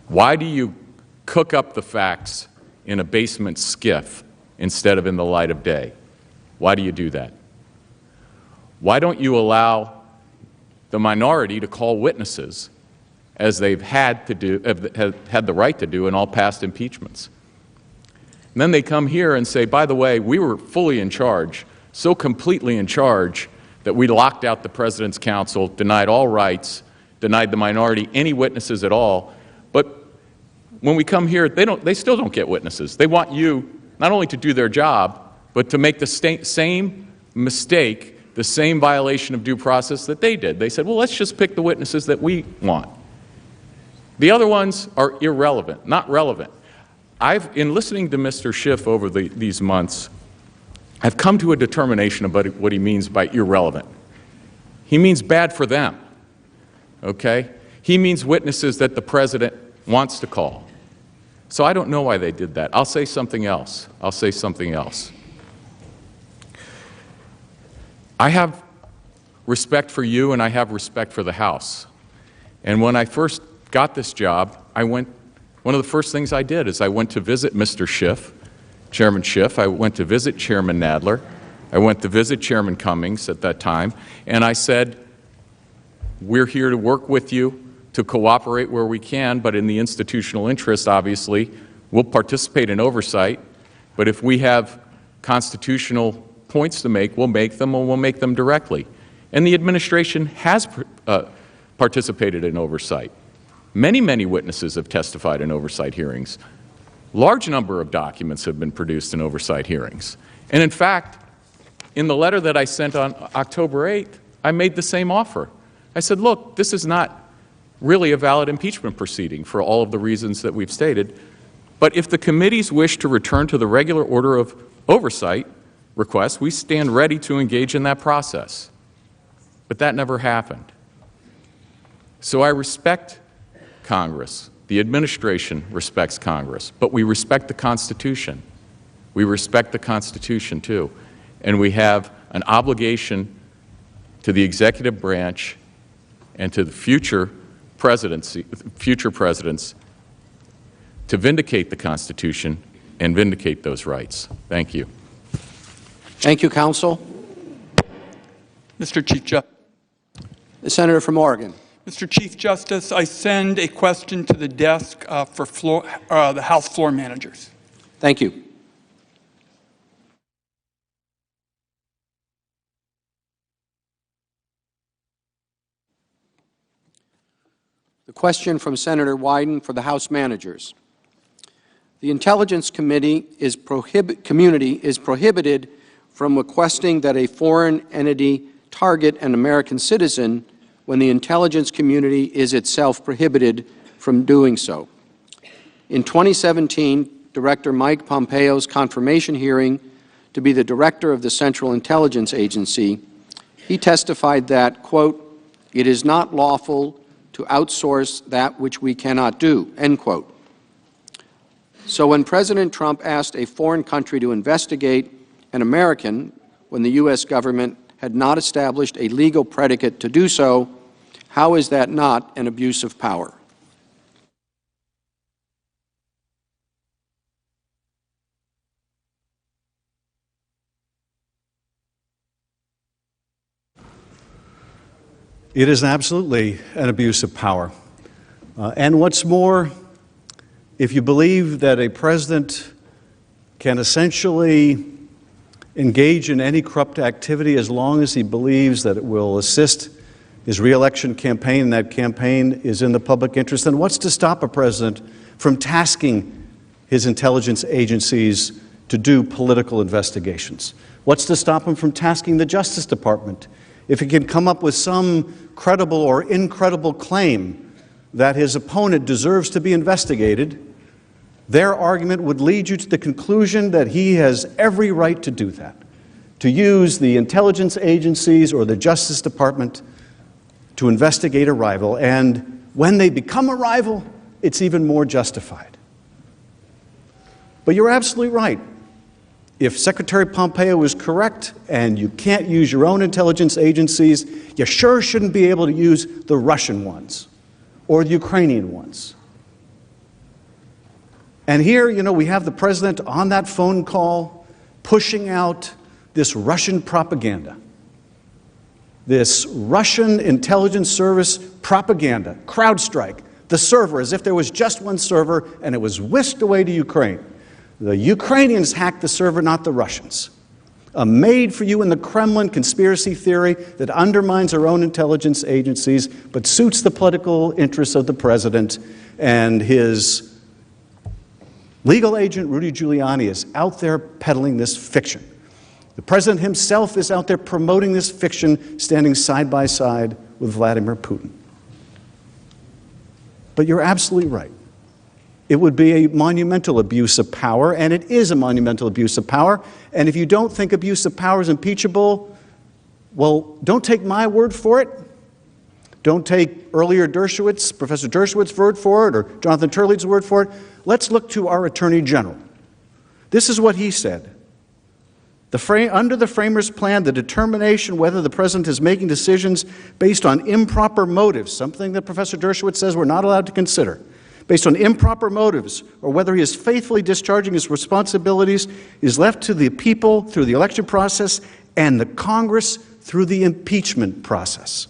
Why do you cook up the facts in a basement skiff instead of in the light of day? Why do you do that? Why don't you allow the minority to call witnesses as they've had to do, have had the right to do in all past impeachments? And then they come here and say, by the way, we were fully in charge, so completely in charge that we locked out the President's counsel, denied all rights, denied the minority any witnesses at all. But when we come here, they still don't get witnesses. They want you not only to do their job, but to make the same mistake, the same violation of due process that they did. They said, well, let's just pick the witnesses that we want. The other ones are irrelevant, not relevant. In listening to Mr. Schiff over these months, I've come to a determination about what he means by irrelevant. He means bad for them, okay? He means witnesses that the President wants to call. So I don't know why they did that. I'll say something else. I'll say something else. I have respect for you and I have respect for the House. And when I first got this job, one of the first things I did is I went to visit Mr. Schiff, Chairman Schiff. I went to visit Chairman Nadler. I went to visit Chairman Cummings at that time, and I said, we're here to work with you, to cooperate where we can, but in the institutional interest, obviously, we'll participate in oversight, but if we have constitutional points to make, we'll make them, and we'll make them directly. And the administration has participated in oversight. Many, many witnesses have testified in oversight hearings. Large number of documents have been produced in oversight hearings. And in fact, in the letter that I sent on October 8th, I made the same offer. I said, look, this is not really a valid impeachment proceeding for all of the reasons that we've stated, but if the committees wish to return to the regular order of oversight requests, we stand ready to engage in that process. But that never happened. So I respect Congress. The administration respects Congress, but we respect the Constitution. We respect the Constitution, too. And we have an obligation to the executive branch and to the future presidents to vindicate the Constitution and vindicate those rights. Thank you. Thank you, counsel. Mr. Chief Justice. The senator from Oregon. Mr. Chief Justice, I send a question to the desk for the House floor managers. Thank you. The question from Senator Wyden for the House managers. The Intelligence Committee community is prohibited from requesting that a foreign entity target an American citizen when the intelligence community is itself prohibited from doing so. In 2017, Director Mike Pompeo's confirmation hearing to be the director of the Central Intelligence Agency, he testified that, quote, "It is not lawful to outsource that which we cannot do," end quote. So when President Trump asked a foreign country to investigate an American when the U.S. government had not established a legal predicate to do so, how is that not an abuse of power? It is absolutely an abuse of power. And what's more, if you believe that a president can essentially engage in any corrupt activity as long as he believes that it will assist his reelection campaign and that campaign is in the public interest, then what's to stop a president from tasking his intelligence agencies to do political investigations? What's to stop him from tasking the Justice Department if he can come up with some credible or incredible claim that his opponent deserves to be investigated? Their argument would lead you to the conclusion that he has every right to do that, to use the intelligence agencies or the Justice Department to investigate a rival, and when they become a rival, it's even more justified. But you're absolutely right. If Secretary Pompeo is correct and you can't use your own intelligence agencies, you sure shouldn't be able to use the Russian ones or the Ukrainian ones. And here, you know, we have the president on that phone call pushing out this Russian propaganda, this Russian intelligence service propaganda, CrowdStrike, the server, as if there was just one server and it was whisked away to Ukraine. The Ukrainians hacked the server, not the Russians. A made-for-you-in-the-Kremlin conspiracy theory that undermines our own intelligence agencies but suits the political interests of the president, and his legal agent, Rudy Giuliani, is out there peddling this fiction. The president himself is out there promoting this fiction, standing side by side with Vladimir Putin. But you're absolutely right. It would be a monumental abuse of power, and it is a monumental abuse of power. And if you don't think abuse of power is impeachable, well, don't take my word for it. Don't take earlier Professor Dershowitz's word for it, or Jonathan Turley's word for it. Let's look to our Attorney General. This is what he said Under the framers' plan, the determination whether the president is making decisions based on improper motives, something that Professor Dershowitz says we're not allowed to consider, based on improper motives, or whether he is faithfully discharging his responsibilities, is left to the people through the election process and the Congress through the impeachment process.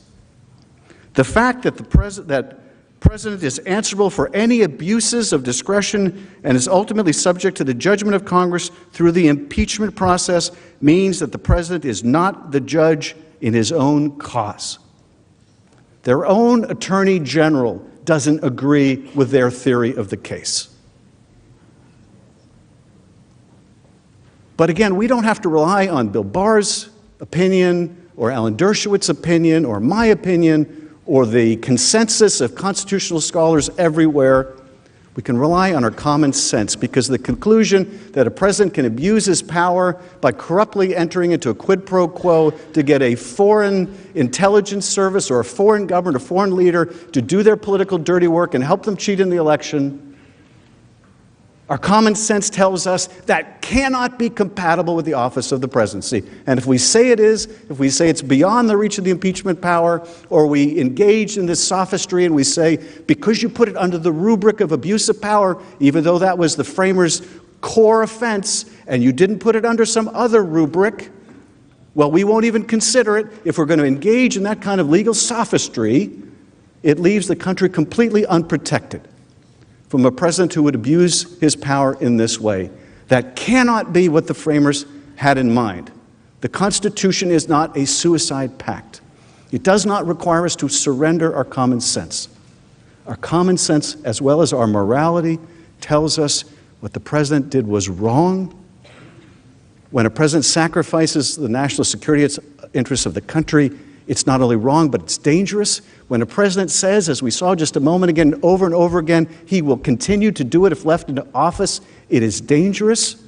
The fact that the president is answerable for any abuses of discretion and is ultimately subject to the judgment of Congress through the impeachment process means that the president is not the judge in his own cause. Their own attorney general doesn't agree with their theory of the case. But again, we don't have to rely on Bill Barr's opinion or Alan Dershowitz's opinion or my opinion or the consensus of constitutional scholars everywhere. We can rely on our common sense, because the conclusion that a president can abuse his power by corruptly entering into a quid pro quo to get a foreign intelligence service or a foreign government or foreign leader to do their political dirty work and help them cheat in the election, our common sense tells us that cannot be compatible with the office of the presidency. And if we say it is, if we say it's beyond the reach of the impeachment power, or we engage in this sophistry and we say, because you put it under the rubric of abuse of power, even though that was the framers' core offense, and you didn't put it under some other rubric, well, we won't even consider it. If we're going to engage in that kind of legal sophistry, it leaves the country completely unprotected from a president who would abuse his power in this way. That cannot be what the framers had in mind. The Constitution is not a suicide pact. It does not require us to surrender our common sense. Our common sense, as well as our morality, tells us what the president did was wrong. When a president sacrifices the national security interests of the country, it's not only wrong, but it's dangerous. When a president says, as we saw just a moment again, over and over again, he will continue to do it if left in office, it is dangerous.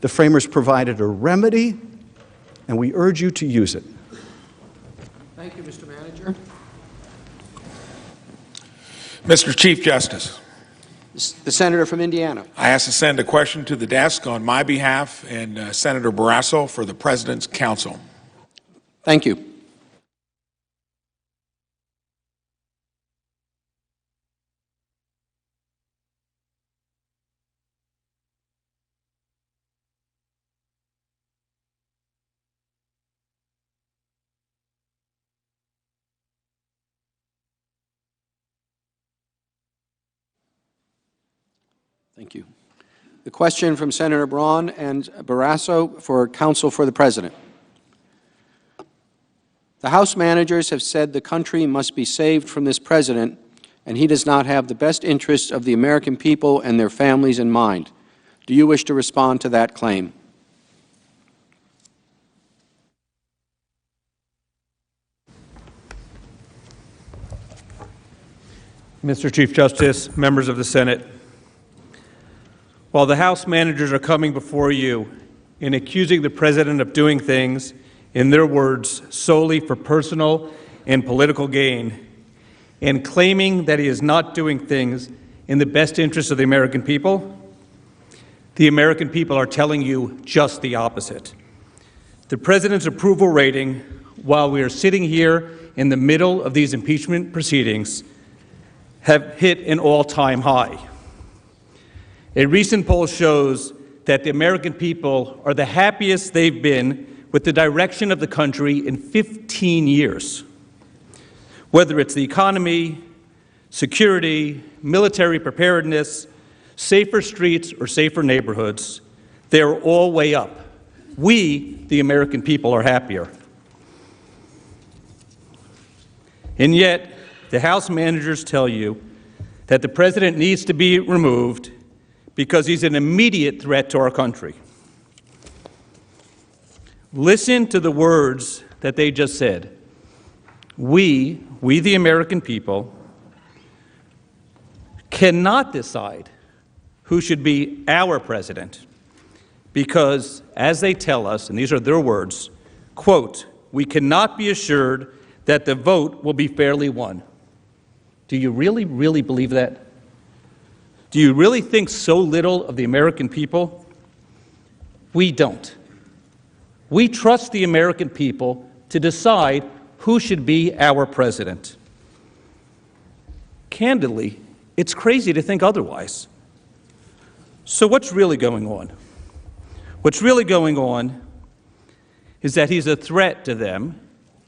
The framers provided a remedy, and we urge you to use it. Thank you, Mr. Manager. Mr. Chief Justice, The senator from Indiana. I ask to send a question to the desk on my behalf and Senator Barrasso for the President's Counsel. Thank you. Thank you. The question from Senator Braun and Barrasso for counsel for the President. The House managers have said the country must be saved from this president, and he does not have the best interests of the American people and their families in mind. Do you wish to respond to that claim? Mr. Chief Justice, members of the Senate, while the House managers are coming before you in accusing the President of doing things, in their words, solely for personal and political gain, and claiming that he is not doing things in the best interest of the American people are telling you just the opposite. The President's approval rating, while we are sitting here in the middle of these impeachment proceedings, have hit an all-time high. A recent poll shows that the American people are the happiest they've been with the direction of the country in 15 years. Whether it's the economy, security, military preparedness, safer streets, or safer neighborhoods, they're all way up. We, the American people, are happier. And yet, the House managers tell you that the President needs to be removed because he's an immediate threat to our country. Listen to the words that they just said. We the American people, cannot decide who should be our president because, as they tell us, and these are their words, quote, we cannot be assured that the vote will be fairly won. Do you really, really believe that? Do you really think so little of the American people? We don't. We trust the American people to decide who should be our president. Candidly, it's crazy to think otherwise. So what's really going on? What's really going on is that he's a threat to them,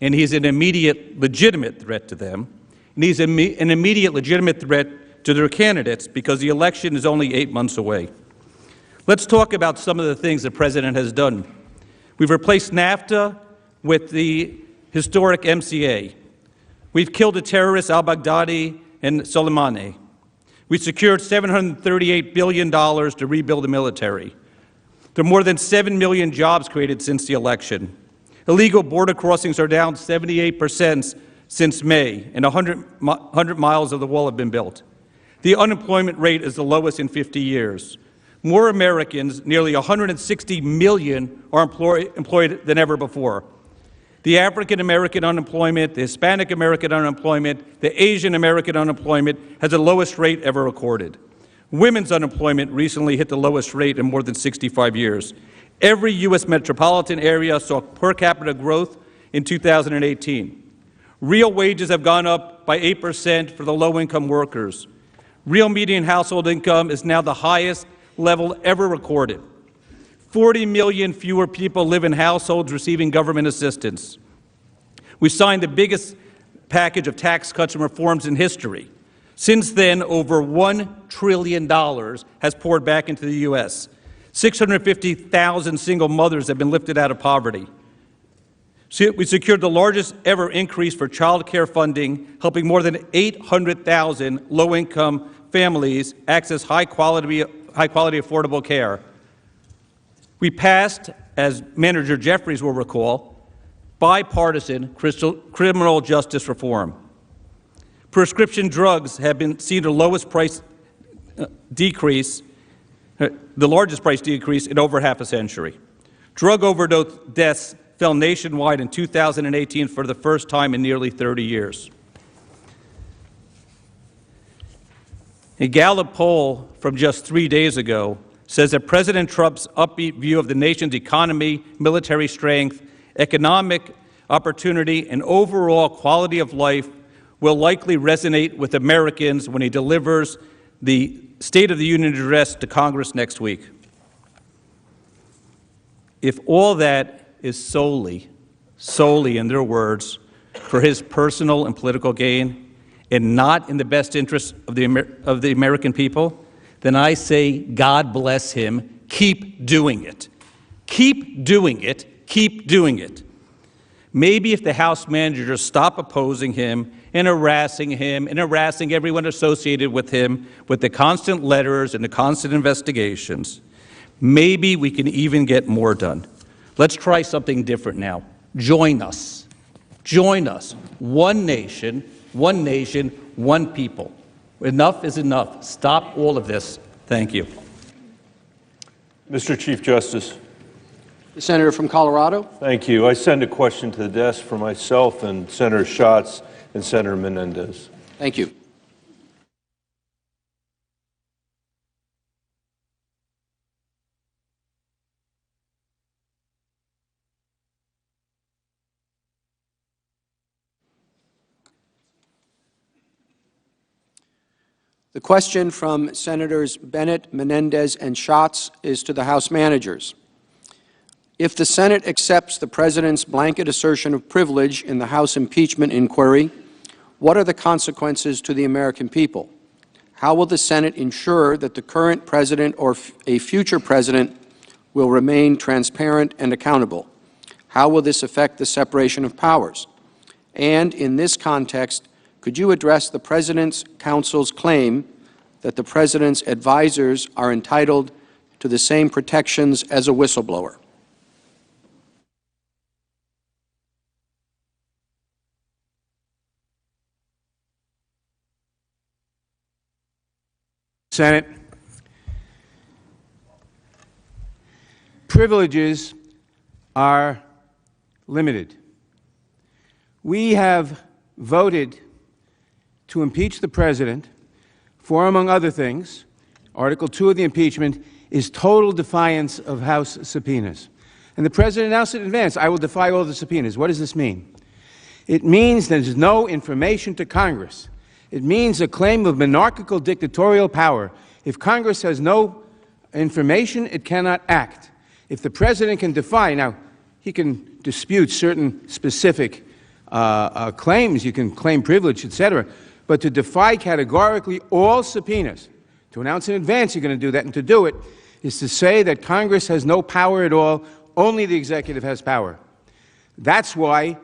and he's an immediate legitimate threat to them, and he's an immediate legitimate threat to their candidates because the election is only 8 months away. Let's talk about some of the things the president has done. We've replaced NAFTA with the historic MCA. We've killed the terrorists al-Baghdadi and Soleimani. We secured $738 billion to rebuild the military. There are more than 7 million jobs created since the election. Illegal border crossings are down 78% since May, and 100 miles of the wall have been built. The unemployment rate is the lowest in 50 years. More Americans, nearly 160 million, are employed than ever before. The African American unemployment, the Hispanic American unemployment, the Asian American unemployment has the lowest rate ever recorded. Women's unemployment recently hit the lowest rate in more than 65 years. Every U.S. metropolitan area saw per capita growth in 2018. Real wages have gone up by 8% for the low-income workers. Real median household income is now the highest level ever recorded. 40 million fewer people live in households receiving government assistance. We signed the biggest package of tax cuts and reforms in history. Since then, over $1 trillion has poured back into the U.S. 650,000 single mothers have been lifted out of poverty. We secured the largest ever increase for child care funding, helping more than 800,000 low-income families access high-quality, affordable care. We passed, as Manager Jeffries will recall, bipartisan criminal justice reform. Prescription drugs have been seen the lowest price decrease, the largest price decrease in over half a century. Drug overdose deaths fell nationwide in 2018 for the first time in nearly 30 years. A Gallup poll from just 3 days ago says that President Trump's upbeat view of the nation's economy, military strength, economic opportunity, and overall quality of life will likely resonate with Americans when he delivers the State of the Union address to Congress next week. If all that is solely, in their words, for his personal and political gain, and not in the best interest of the American people, then I say, God bless him. Keep doing it. Keep doing it. Keep doing it. Maybe if the House managers stop opposing him and harassing everyone associated with him with the constant letters and the constant investigations, maybe we can even get more done. Let's try something different now. Join us. Join us. One nation, one people. Enough is enough. Stop all of this. Thank you. Mr. Chief Justice. The senator from Colorado. Thank you. I send a question to the desk for myself and Senator Schatz and Senator Menendez. Thank you. The question from Senators Bennett, Menendez, and Schatz is to the House managers. If the Senate accepts the President's blanket assertion of privilege in the House impeachment inquiry, what are the consequences to the American people? How will the Senate ensure that the current President or a future President will remain transparent and accountable? How will this affect the separation of powers? And in this context, could you address the President's counsel's claim that the President's advisors are entitled to the same protections as a whistleblower? Senate, privileges are limited. We have voted to impeach the President for, among other things, Article 2 of the impeachment is total defiance of House subpoenas. And the President announced in advance, I will defy all the subpoenas. What does this mean? It means there's no information to Congress. It means a claim of monarchical dictatorial power. If Congress has no information, it cannot act. If the President can defy, now, he can dispute certain specific claims, you can claim privilege, etc., but to defy categorically all subpoenas, to announce in advance you're going to do that, and to do it, is to say that Congress has no power at all, only the executive has power. That's why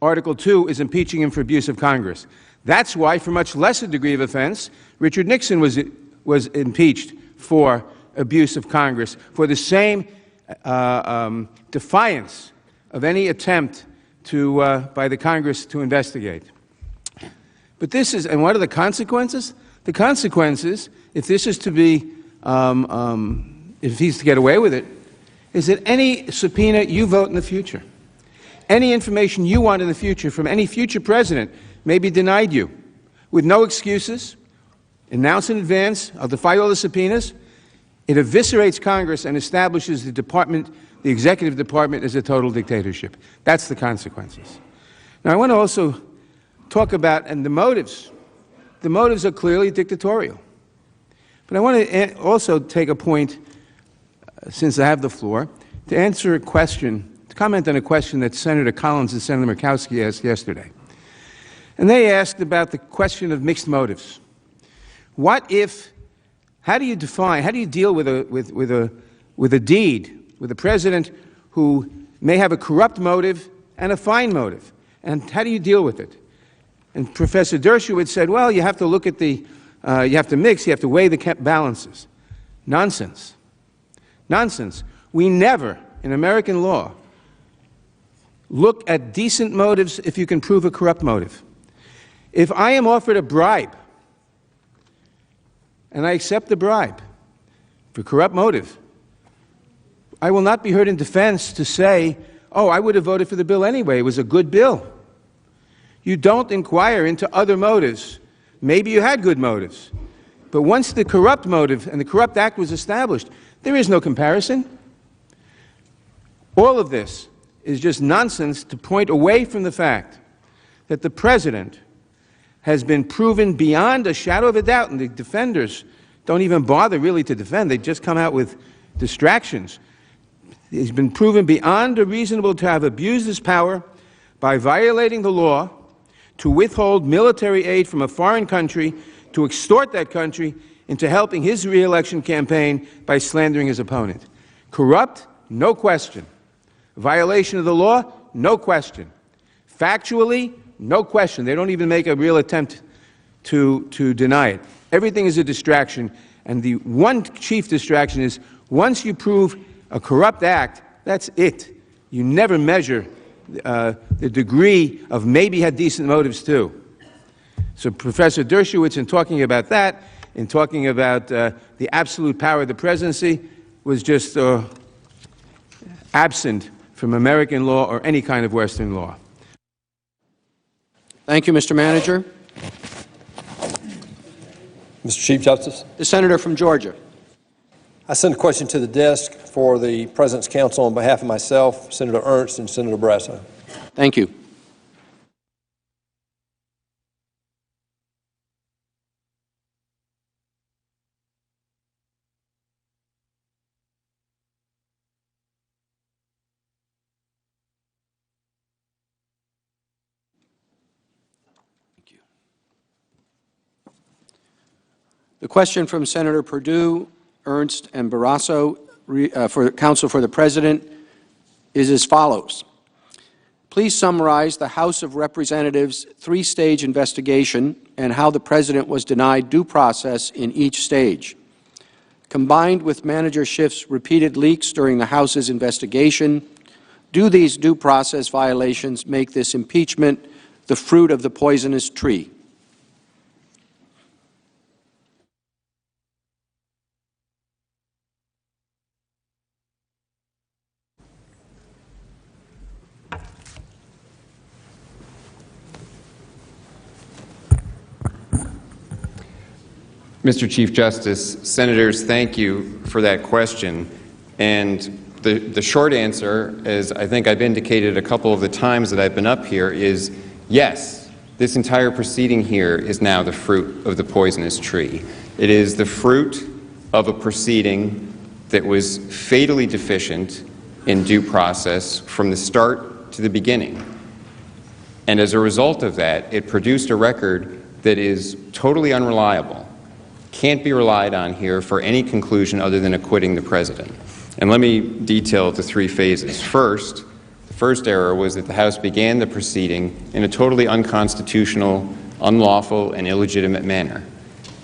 Article 2 is impeaching him for abuse of Congress. That's why, for much lesser degree of offense, Richard Nixon was impeached for abuse of Congress, for the same defiance of any attempt by the Congress to investigate. But this is, and what are the consequences? The consequences, if this is to be, if he's to get away with it, is that any subpoena you vote in the future, any information you want in the future from any future president may be denied you with no excuses. Announce in advance, I'll defy all the subpoenas. It eviscerates Congress and establishes the department, the executive department, as a total dictatorship. That's the consequences. Now, I want to also talk about, and the motives. The motives are clearly dictatorial. But I want to also take a point, since I have the floor, to answer a question, to comment on a question that Senator Collins and Senator Murkowski asked yesterday. And they asked about the question of mixed motives. What if, how do you define, how do you deal with a deed, with a president who may have a corrupt motive and a fine motive? And how do you deal with it? And Professor Dershowitz said, well, you have to look at the, you have to mix, you have to weigh the balances. Nonsense. Nonsense. We never, in American law, look at decent motives if you can prove a corrupt motive. If I am offered a bribe, and I accept the bribe for corrupt motive, I will not be heard in defense to say, oh, I would have voted for the bill anyway, it was a good bill. You don't inquire into other motives. Maybe you had good motives. But once the corrupt motive and the corrupt act was established, there is no comparison. All of this is just nonsense to point away from the fact that the President has been proven beyond a shadow of a doubt, and the defenders don't even bother really to defend. They just come out with distractions. He's been proven beyond a reasonable to have abused his power by violating the law, to withhold military aid from a foreign country, to extort that country into helping his re-election campaign by slandering his opponent. Corrupt? No question. Violation of the law? No question. Factually? No question. They don't even make a real attempt to deny it. Everything is a distraction, and the one chief distraction is once you prove a corrupt act, that's it. You never measure the degree of maybe had decent motives too. So Professor Dershowitz, in talking about that, in talking about the absolute power of the presidency, was just absent from American law or any kind of Western law. Thank you, Mr. Manager. Mr. Chief Justice. The Senator from Georgia. I send a question to the desk for the President's Counsel on behalf of myself, Senator Ernst, and Senator Barrasso. Thank you. The question from Senator Perdue, Ernst, and Barrasso for Counsel for the President is as follows. Please summarize the House of Representatives' three-stage investigation and how the President was denied due process in each stage. Combined with Manager Schiff's repeated leaks during the House's investigation, do these due process violations make this impeachment the fruit of the poisonous tree? Mr. Chief Justice, Senators, thank you for that question. And the short answer, as I think I've indicated a couple of the times that I've been up here, is yes, this entire proceeding here is now the fruit of the poisonous tree. It is the fruit of a proceeding that was fatally deficient in due process from the start to the beginning. And as a result of that, it produced a record that is totally unreliable, can't be relied on here for any conclusion other than acquitting the president. And let me detail the three phases. First, the first error was that the House began the proceeding in a totally unconstitutional, unlawful, and illegitimate manner.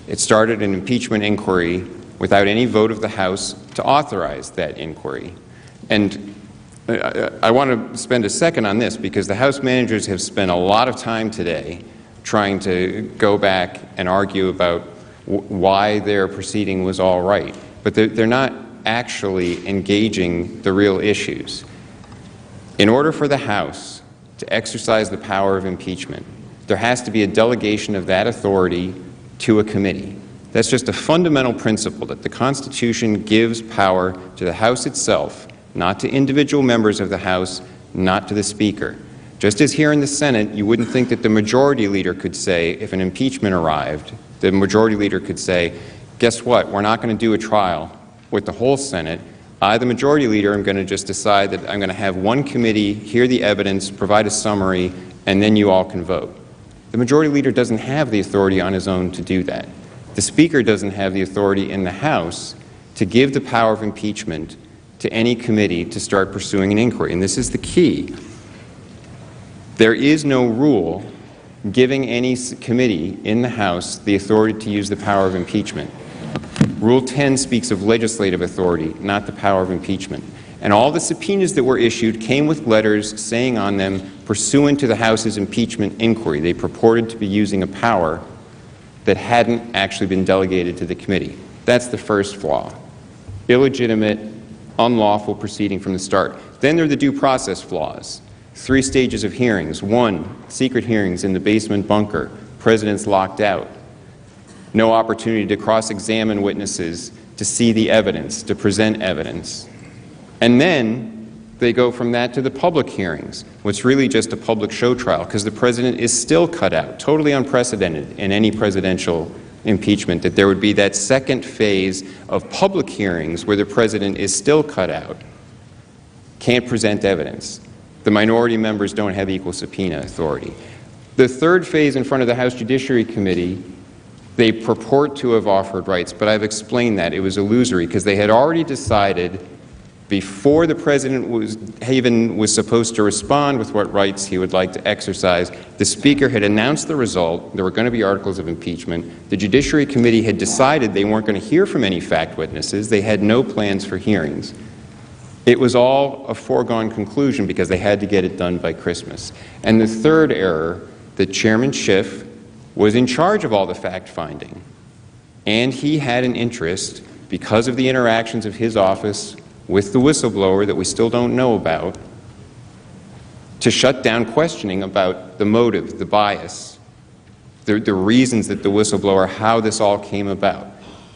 It started an impeachment inquiry without any vote of the House to authorize that inquiry. And I want to spend a second on this because the House managers have spent a lot of time today trying to go back and argue about why their proceeding was all right. But they're not actually engaging the real issues. In order for the House to exercise the power of impeachment, there has to be a delegation of that authority to a committee. That's just a fundamental principle that the Constitution gives power to the House itself, not to individual members of the House, not to the Speaker. Just as here in the Senate, you wouldn't think that the majority leader could say, if an impeachment arrived, the majority leader could say, guess what, we're not going to do a trial with the whole Senate. I, the majority leader, am going to just decide that I'm going to have one committee hear the evidence, provide a summary, and then you all can vote. The majority leader doesn't have the authority on his own to do that. The Speaker doesn't have the authority in the House to give the power of impeachment to any committee to start pursuing an inquiry. And this is the key. There is no rule giving any committee in the House the authority to use the power of impeachment. Rule 10 speaks of legislative authority, not the power of impeachment. And all the subpoenas that were issued came with letters saying on them, pursuant to the House's impeachment inquiry. They purported to be using a power that hadn't actually been delegated to the committee. That's the first flaw. Illegitimate, unlawful proceeding from the start. Then there are the due process flaws. 3 stages of hearings. 1, secret hearings in the basement bunker. President's locked out. No opportunity to cross-examine witnesses, to see the evidence, to present evidence. And then they go from that to the public hearings, what's really just a public show trial, because the president is still cut out, totally unprecedented in any presidential impeachment, that there would be that second phase of public hearings where the president is still cut out, can't present evidence. The minority members don't have equal subpoena authority. The third phase in front of the House Judiciary Committee, they purport to have offered rights, but I've explained that. It was illusory because they had already decided before the president was supposed to respond with what rights he would like to exercise. The Speaker had announced the result. There were going to be articles of impeachment. The Judiciary Committee had decided they weren't going to hear from any fact witnesses. They had no plans for hearings. It was all a foregone conclusion because they had to get it done by Christmas. And the third error, that Chairman Schiff was in charge of all the fact-finding, and he had an interest, because of the interactions of his office with the whistleblower that we still don't know about, to shut down questioning about the motive, the bias, the reasons that the whistleblower, how this all came about.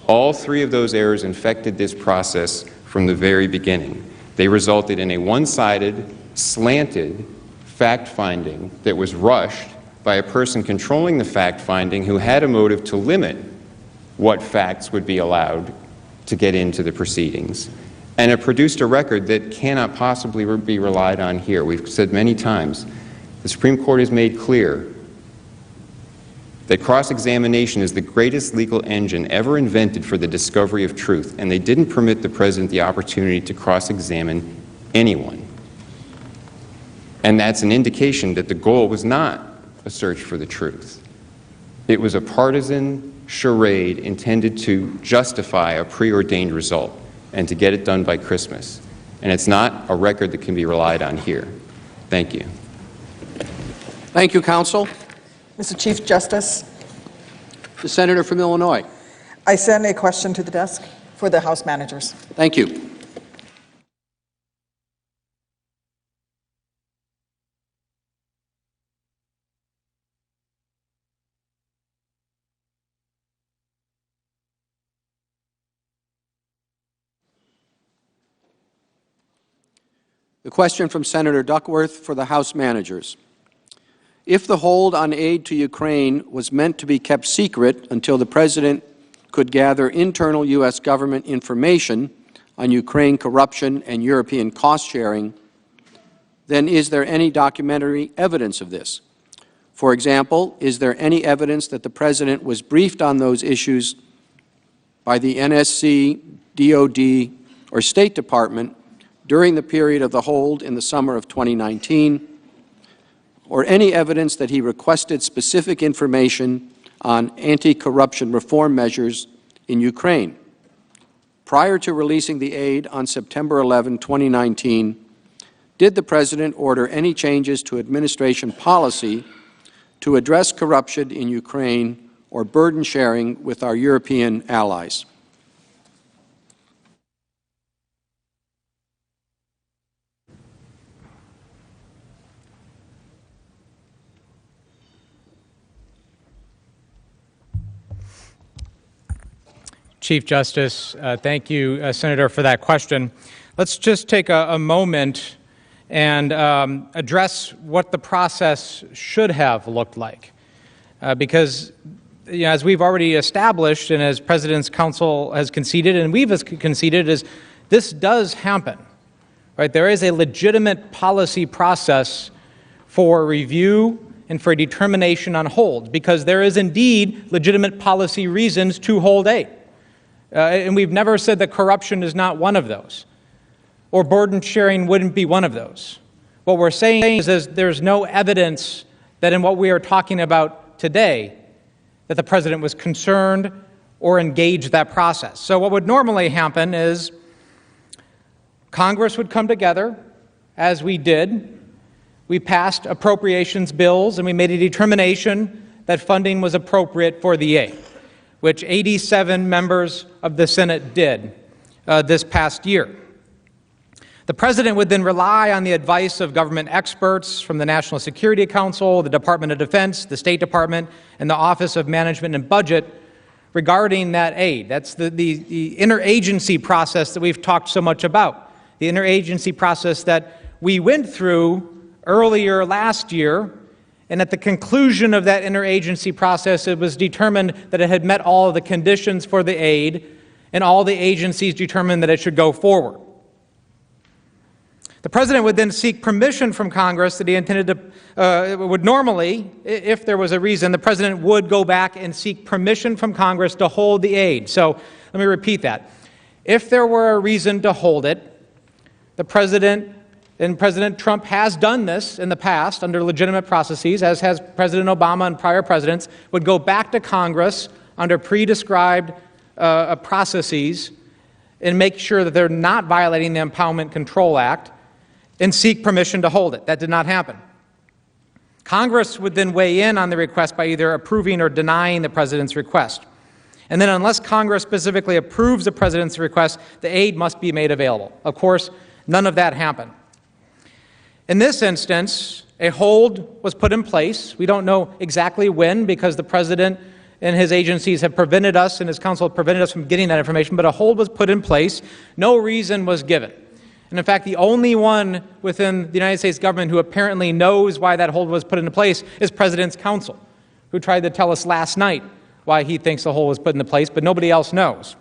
All 3 of those errors infected this process from the very beginning. They resulted in a one-sided, slanted fact-finding that was rushed by a person controlling the fact-finding who had a motive to limit what facts would be allowed to get into the proceedings. And it produced a record that cannot possibly be relied on here. We've said many times, the Supreme Court has made clear that cross-examination is the greatest legal engine ever invented for the discovery of truth, and they didn't permit the president the opportunity to cross-examine anyone. And that's an indication that the goal was not a search for the truth. It was a partisan charade intended to justify a preordained result and to get it done by Christmas. And it's not a record that can be relied on here. Thank you. Thank you, counsel. Mr. Chief Justice, The senator from Illinois. I send a question to the desk for the House managers. Thank you. The question from Senator Duckworth for the House managers. If the hold on aid to Ukraine was meant to be kept secret until the President could gather internal U.S. government information on Ukraine corruption and European cost-sharing, then is there any documentary evidence of this? For example, is there any evidence that the President was briefed on those issues by the NSC, DOD, or State Department during the period of the hold in the summer of 2019, or any evidence that he requested specific information on anti-corruption reform measures in Ukraine? Prior to releasing the aid on September 11, 2019, did the President order any changes to administration policy to address corruption in Ukraine or burden sharing with our European allies? Chief Justice, thank you, Senator, for that question. Let's just take a moment and address what the process should have looked like. Because, as we've already established and as President's Counsel has conceded and we've conceded, is this does happen. Right? There is a legitimate policy process for review and for determination on hold, because there is indeed legitimate policy reasons to hold aid. And we've never said that corruption is not one of those, or burden sharing wouldn't be one of those. What we're saying is there's no evidence that in what we are talking about today that the President was concerned or engaged that process. So what would normally happen is Congress would come together, as we did. We passed appropriations bills and we made a determination that funding was appropriate for the aid, which 87 members of the Senate did this past year. The President would then rely on the advice of government experts from the National Security Council, the Department of Defense, the State Department, and the Office of Management and Budget regarding that aid. That's the interagency process that we've talked so much about, the interagency process that we went through earlier last year. And at the conclusion of that interagency process, it was determined that it had met all of the conditions for the aid, and all the agencies determined that it should go forward. The President would then seek permission from Congress that he intended to, would normally, if there was a reason, the President would go back and seek permission from Congress to hold the aid. So let me repeat that. If there were a reason to hold it, the President, and President Trump has done this in the past under legitimate processes, as has President Obama and prior presidents, would go back to Congress under pre-described processes and make sure that they're not violating the Empowerment Control Act and seek permission to hold it. That did not happen. Congress would then weigh in on the request by either approving or denying the President's request. And then unless Congress specifically approves the President's request, the aid must be made available. Of course, none of that happened. In this instance, a hold was put in place. We don't know exactly when, because the President and his agencies have prevented us, and his counsel have prevented us from getting that information, but a hold was put in place. No reason was given. And in fact, the only one within the United States government who apparently knows why that hold was put into place is President's counsel, who tried to tell us last night why he thinks the hold was put into place, but nobody else knows.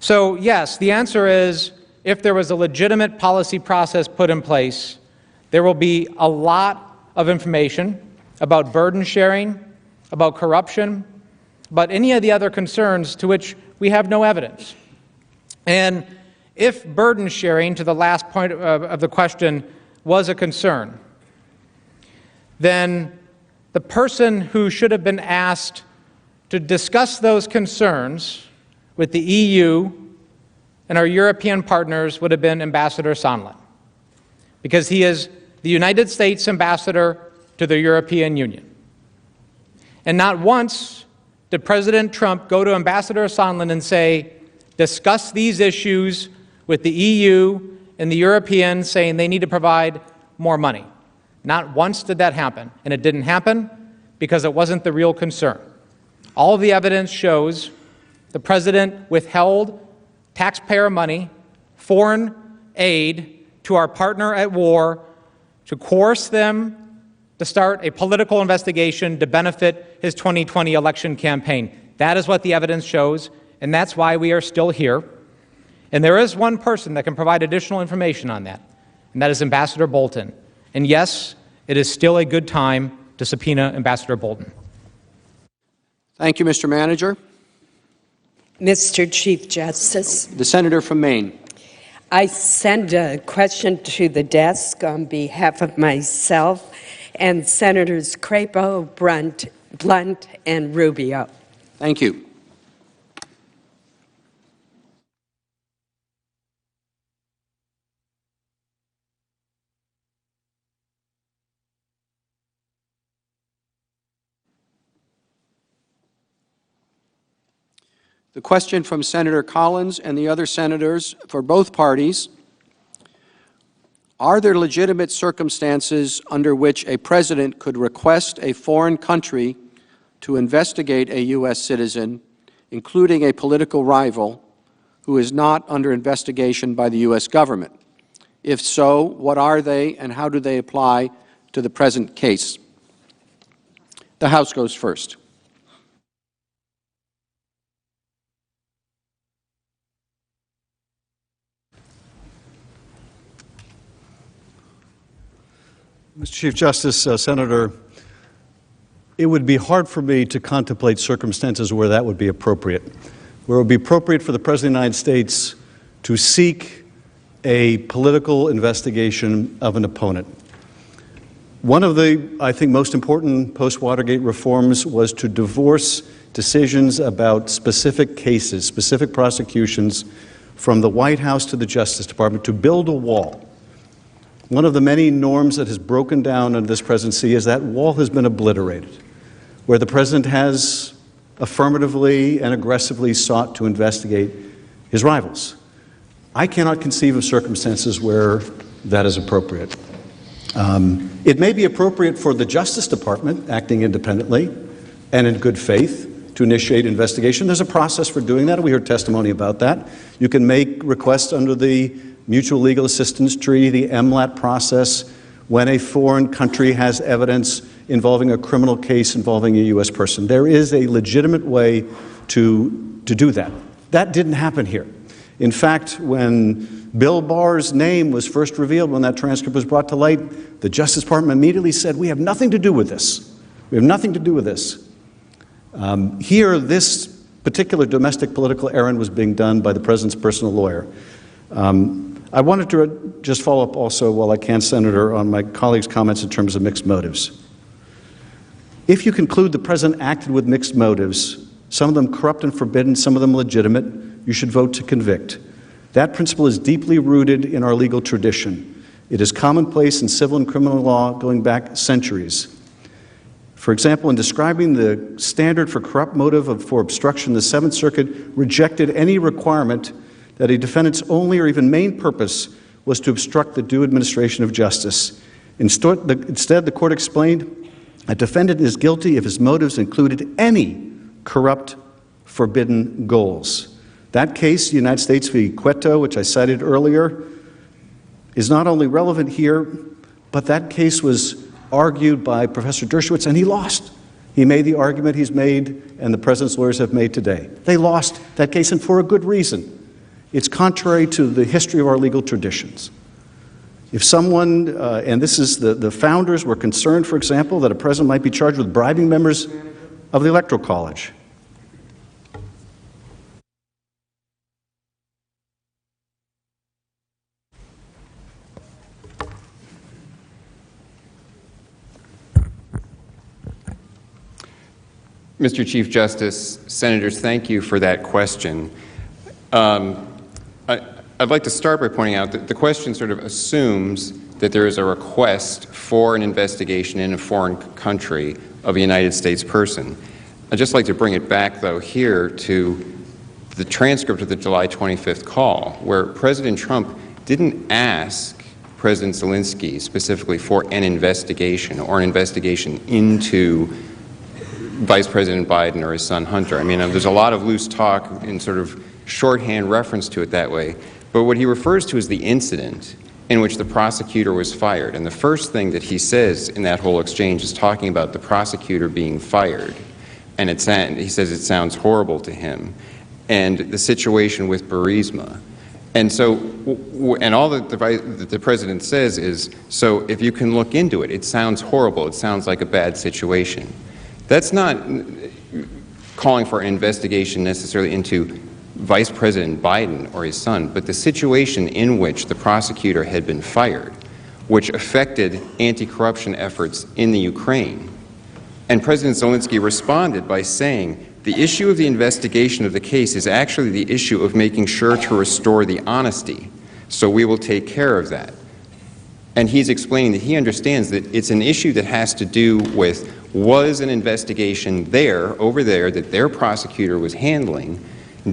So yes, the answer is, if there was a legitimate policy process put in place, there will be a lot of information about burden sharing, about corruption, about any of the other concerns to which we have no evidence. And if burden sharing, to the last point of the question, was a concern, then the person who should have been asked to discuss those concerns with the EU and our European partners would have been Ambassador Sondland, because he is the United States ambassador to the European Union. And not once did President Trump go to Ambassador Sondland and say, discuss these issues with the EU and the Europeans, saying they need to provide more money. Not once did that happen. And it didn't happen because it wasn't the real concern. All of the evidence shows the President withheld taxpayer money, foreign aid, to our partner at war to coerce them to start a political investigation to benefit his 2020 election campaign. That is what the evidence shows, and that's why we are still here. And there is one person that can provide additional information on that, and that is Ambassador Bolton. And yes, it is still a good time to subpoena Ambassador Bolton. Thank you, Mr. Manager. Mr. Chief Justice. The Senator from Maine. I send a question to the desk on behalf of myself and Senators Crapo, Blunt, and Rubio. Thank you. The question from Senator Collins and the other senators for both parties: are there legitimate circumstances under which a president could request a foreign country to investigate a U.S. citizen, including a political rival, who is not under investigation by the U.S. government? If so, what are they and how do they apply to the present case? The House goes first. Mr. Chief Justice, Senator, it would be hard for me to contemplate circumstances where that would be appropriate, where it would be appropriate for the President of the United States to seek a political investigation of an opponent. One of the, I think, most important post-Watergate reforms was to divorce decisions about specific cases, specific prosecutions, from the White House to the Justice Department, to build a wall. One of the many norms that has broken down under this presidency is that wall has been obliterated, where the president has affirmatively and aggressively sought to investigate his rivals. I cannot conceive of circumstances where that is appropriate. It may be appropriate for the Justice Department, acting independently and in good faith, to initiate investigation. There's a process for doing that. We heard testimony about that. You can make requests under the Mutual Legal Assistance Treaty, the MLAT process, when a foreign country has evidence involving a criminal case involving a U.S. person. There is a legitimate way to do that. That didn't happen here. In fact, when Bill Barr's name was first revealed, when that transcript was brought to light, the Justice Department immediately said, "We have nothing to do with this. We have nothing to do with this." Here, this particular domestic political errand was being done by the president's personal lawyer. I wanted to just follow up also, while I can, Senator, on my colleague's comments in terms of mixed motives. If you conclude the president acted with mixed motives, some of them corrupt and forbidden, some of them legitimate, you should vote to convict. That principle is deeply rooted in our legal tradition. It is commonplace in civil and criminal law going back centuries. For example, in describing the standard for corrupt motive for obstruction, the Seventh Circuit rejected any requirement that a defendant's only or even main purpose was to obstruct the due administration of justice. Instead, the court explained, a defendant is guilty if his motives included any corrupt, forbidden goals. That case, United States v. Cueto, which I cited earlier, is not only relevant here, but that case was argued by Professor Dershowitz, and he lost. He made the argument he's made and the president's lawyers have made today. They lost that case, and for a good reason. It's contrary to the history of our legal traditions. If someone, and this is the founders were concerned, for example, that a president might be charged with bribing members of the Electoral College. Mr. Chief Justice, Senators, thank you for that question. I'd like to start by pointing out that the question sort of assumes that there is a request for an investigation in a foreign country of a United States person. I'd just like to bring it back, though, here to the transcript of the July 25th call, where President Trump didn't ask President Zelensky specifically for an investigation or an investigation into Vice President Biden or his son Hunter. I mean, there's a lot of loose talk in sort of shorthand reference to it that way. But what he refers to as the incident in which the prosecutor was fired. And the first thing that he says in that whole exchange is talking about the prosecutor being fired. And he says it sounds horrible to him. And the situation with Burisma. And so, and all that the president says is, so if you can look into it, it sounds horrible, it sounds like a bad situation. That's not calling for an investigation necessarily into Vice President Biden or his son, but the situation in which the prosecutor had been fired, which affected anti-corruption efforts in the Ukraine. And President Zelensky responded by saying, the issue of the investigation of the case is actually the issue of making sure to restore the honesty, so we will take care of that. And he's explaining that he understands that it's an issue that has to do with, was an investigation over there, that their prosecutor was handling,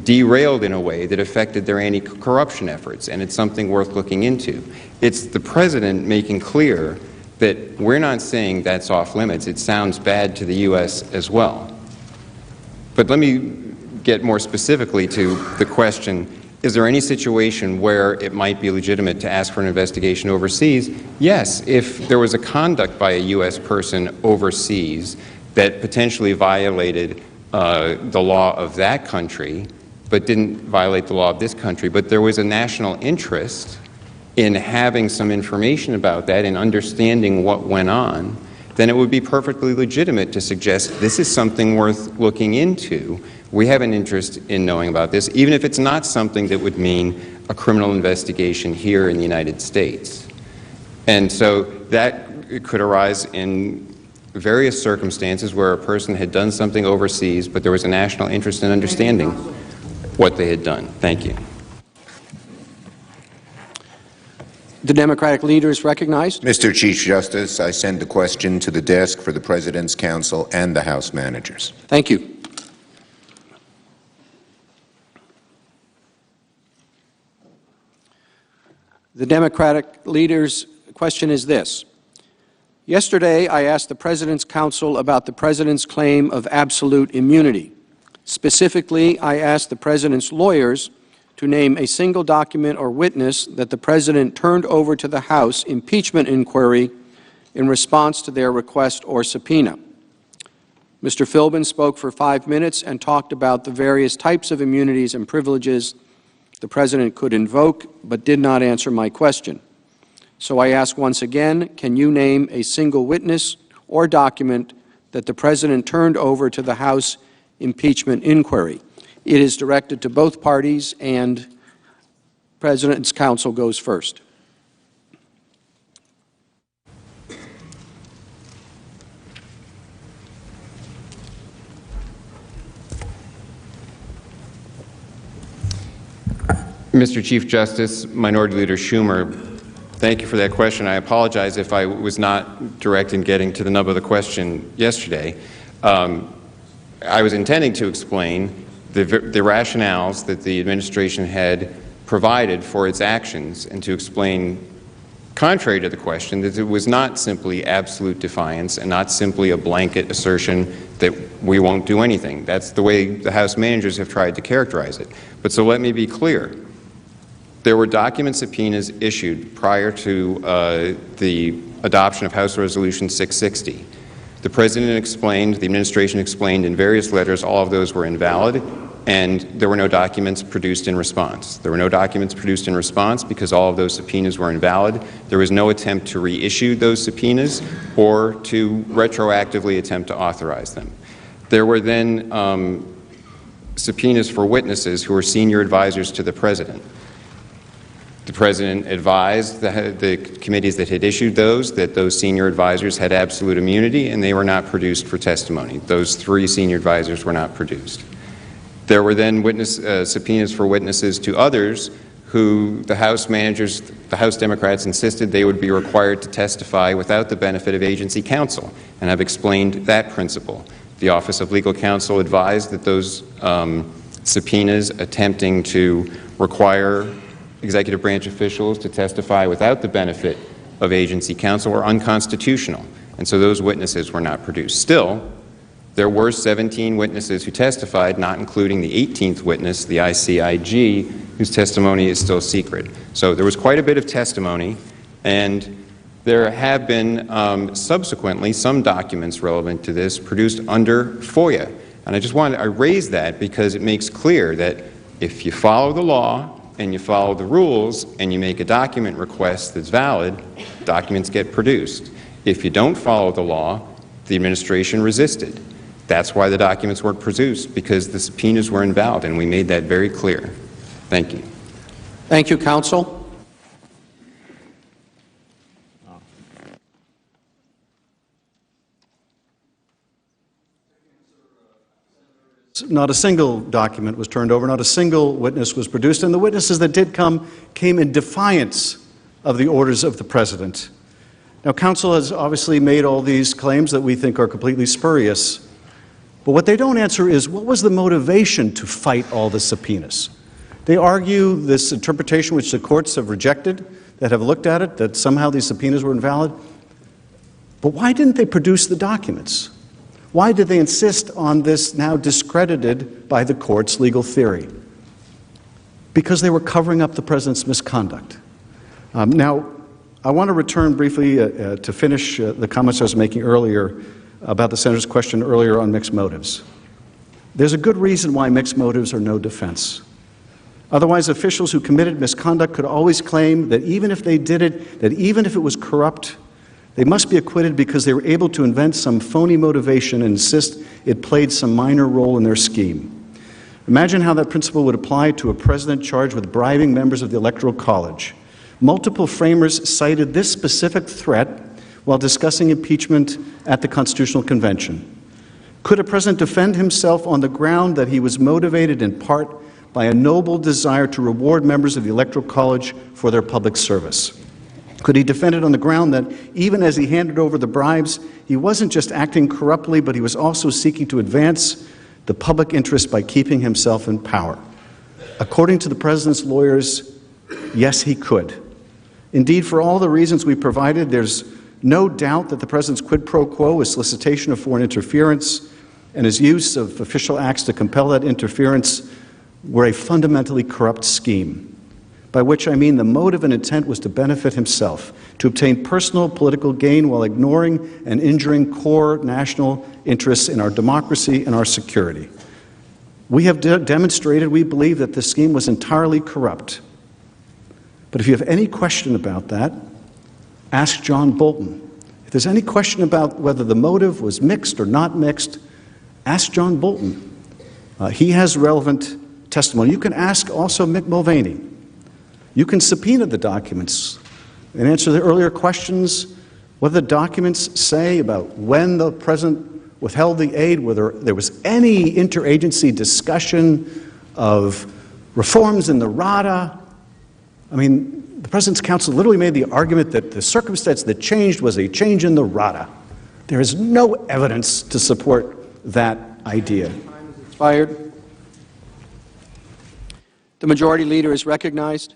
derailed in a way that affected their anti-corruption efforts, and it's something worth looking into. It's the president making clear that we're not saying that's off limits. It sounds bad to the U.S. as well. But let me get more specifically to the question, is there any situation where it might be legitimate to ask for an investigation overseas? Yes, if there was a conduct by a U.S. person overseas that potentially violated the law of that country, but didn't violate the law of this country, but there was a national interest in having some information about that and understanding what went on, then it would be perfectly legitimate to suggest this is something worth looking into. We have an interest in knowing about this, even if it's not something that would mean a criminal investigation here in the United States. And so that could arise in various circumstances where a person had done something overseas, but there was a national interest in understanding what they had done. Thank you. The Democratic leader is recognized. Mr. Chief Justice, I send the question to the desk for the President's Counsel and the House managers. Thank you. The Democratic leader's question is this. Yesterday, I asked the President's Counsel about the President's claim of absolute immunity. Specifically, I asked the President's lawyers to name a single document or witness that the President turned over to the House impeachment inquiry in response to their request or subpoena. Mr. Philbin spoke for 5 minutes and talked about the various types of immunities and privileges the President could invoke, but did not answer my question. So I ask once again, can you name a single witness or document that the President turned over to the House impeachment inquiry? It is directed to both parties, and President's Counsel goes first. Mr. Chief Justice, Minority Leader Schumer, thank you for that question. I apologize if I was not direct in getting to the nub of the question yesterday. I was intending to explain the rationales that the administration had provided for its actions, and to explain, contrary to the question, that it was not simply absolute defiance and not simply a blanket assertion that we won't do anything. That's the way the House managers have tried to characterize it. But so let me be clear. There were document subpoenas issued prior to the adoption of House Resolution 660. The President explained, the administration explained in various letters all of those were invalid, and there were no documents produced in response. There were no documents produced in response because all of those subpoenas were invalid. There was no attempt to reissue those subpoenas or to retroactively attempt to authorize them. There were then subpoenas for witnesses who were senior advisors to the President. The President advised the committees that had issued those that those senior advisors had absolute immunity, and they were not produced for testimony. Those 3 senior advisors were not produced. There were then subpoenas for witnesses to others who the House managers, the House Democrats, insisted they would be required to testify without the benefit of agency counsel, and I've explained that principle. The Office of Legal Counsel advised that those subpoenas attempting to require executive branch officials to testify without the benefit of agency counsel were unconstitutional, and so those witnesses were not produced. Still, There were 17 witnesses who testified, not including the 18th witness, the ICIG, whose testimony is still secret. So there was quite a bit of testimony, and there have been subsequently some documents relevant to this produced under FOIA. And I raise that because it makes clear that if you follow the law and you follow the rules and you make a document request that's valid, documents get produced. If you don't follow the law, the administration resisted. That's why the documents weren't produced, because the subpoenas were invalid, and we made that very clear. Thank you. Thank you, counsel. Not a single document was turned over, not a single witness was produced, and the witnesses that did come came in defiance of the orders of the president. Now, counsel has obviously made all these claims that we think are completely spurious, but what they don't answer is, what was the motivation to fight all the subpoenas? They argue this interpretation which the courts have rejected, that have looked at it, that somehow these subpoenas were invalid. But why didn't they produce the documents? Why did they insist on this now discredited by the court's legal theory? Because they were covering up the president's misconduct. Now, I want to return briefly to finish the comments I was making earlier about the senator's question earlier on mixed motives. There's a good reason why mixed motives are no defense. Otherwise, officials who committed misconduct could always claim that even if they did it, that even if it was corrupt, they must be acquitted because they were able to invent some phony motivation and insist it played some minor role in their scheme. Imagine how that principle would apply to a president charged with bribing members of the Electoral College. Multiple framers cited this specific threat while discussing impeachment at the Constitutional Convention. Could a president defend himself on the ground that he was motivated in part by a noble desire to reward members of the Electoral College for their public service? Could he defend it on the ground that even as he handed over the bribes, he wasn't just acting corruptly, but he was also seeking to advance the public interest by keeping himself in power? According to the president's lawyers, yes, he could. Indeed, for all the reasons we provided, there's no doubt that the president's quid pro quo, his solicitation of foreign interference, and his use of official acts to compel that interference were a fundamentally corrupt scheme. By which I mean the motive and intent was to benefit himself, to obtain personal political gain while ignoring and injuring core national interests in our democracy and our security. We have demonstrated, we believe, that this scheme was entirely corrupt. But if you have any question about that, ask John Bolton. If there's any question about whether the motive was mixed or not mixed, ask John Bolton. He has relevant testimony. You can ask also Mick Mulvaney. You can subpoena the documents and answer the earlier questions, what the documents say about when the president withheld the aid, whether there was any interagency discussion of reforms in the RADA. I mean, the President's counsel literally made the argument that the circumstance that changed was a change in the RADA. There is no evidence to support that idea. Time is expired. The majority leader is recognized.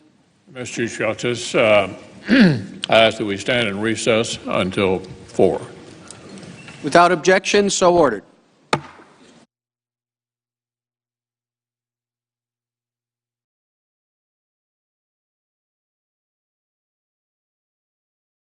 Mr. Chief Justice, I ask that we stand in recess until 4. Without objection, so ordered.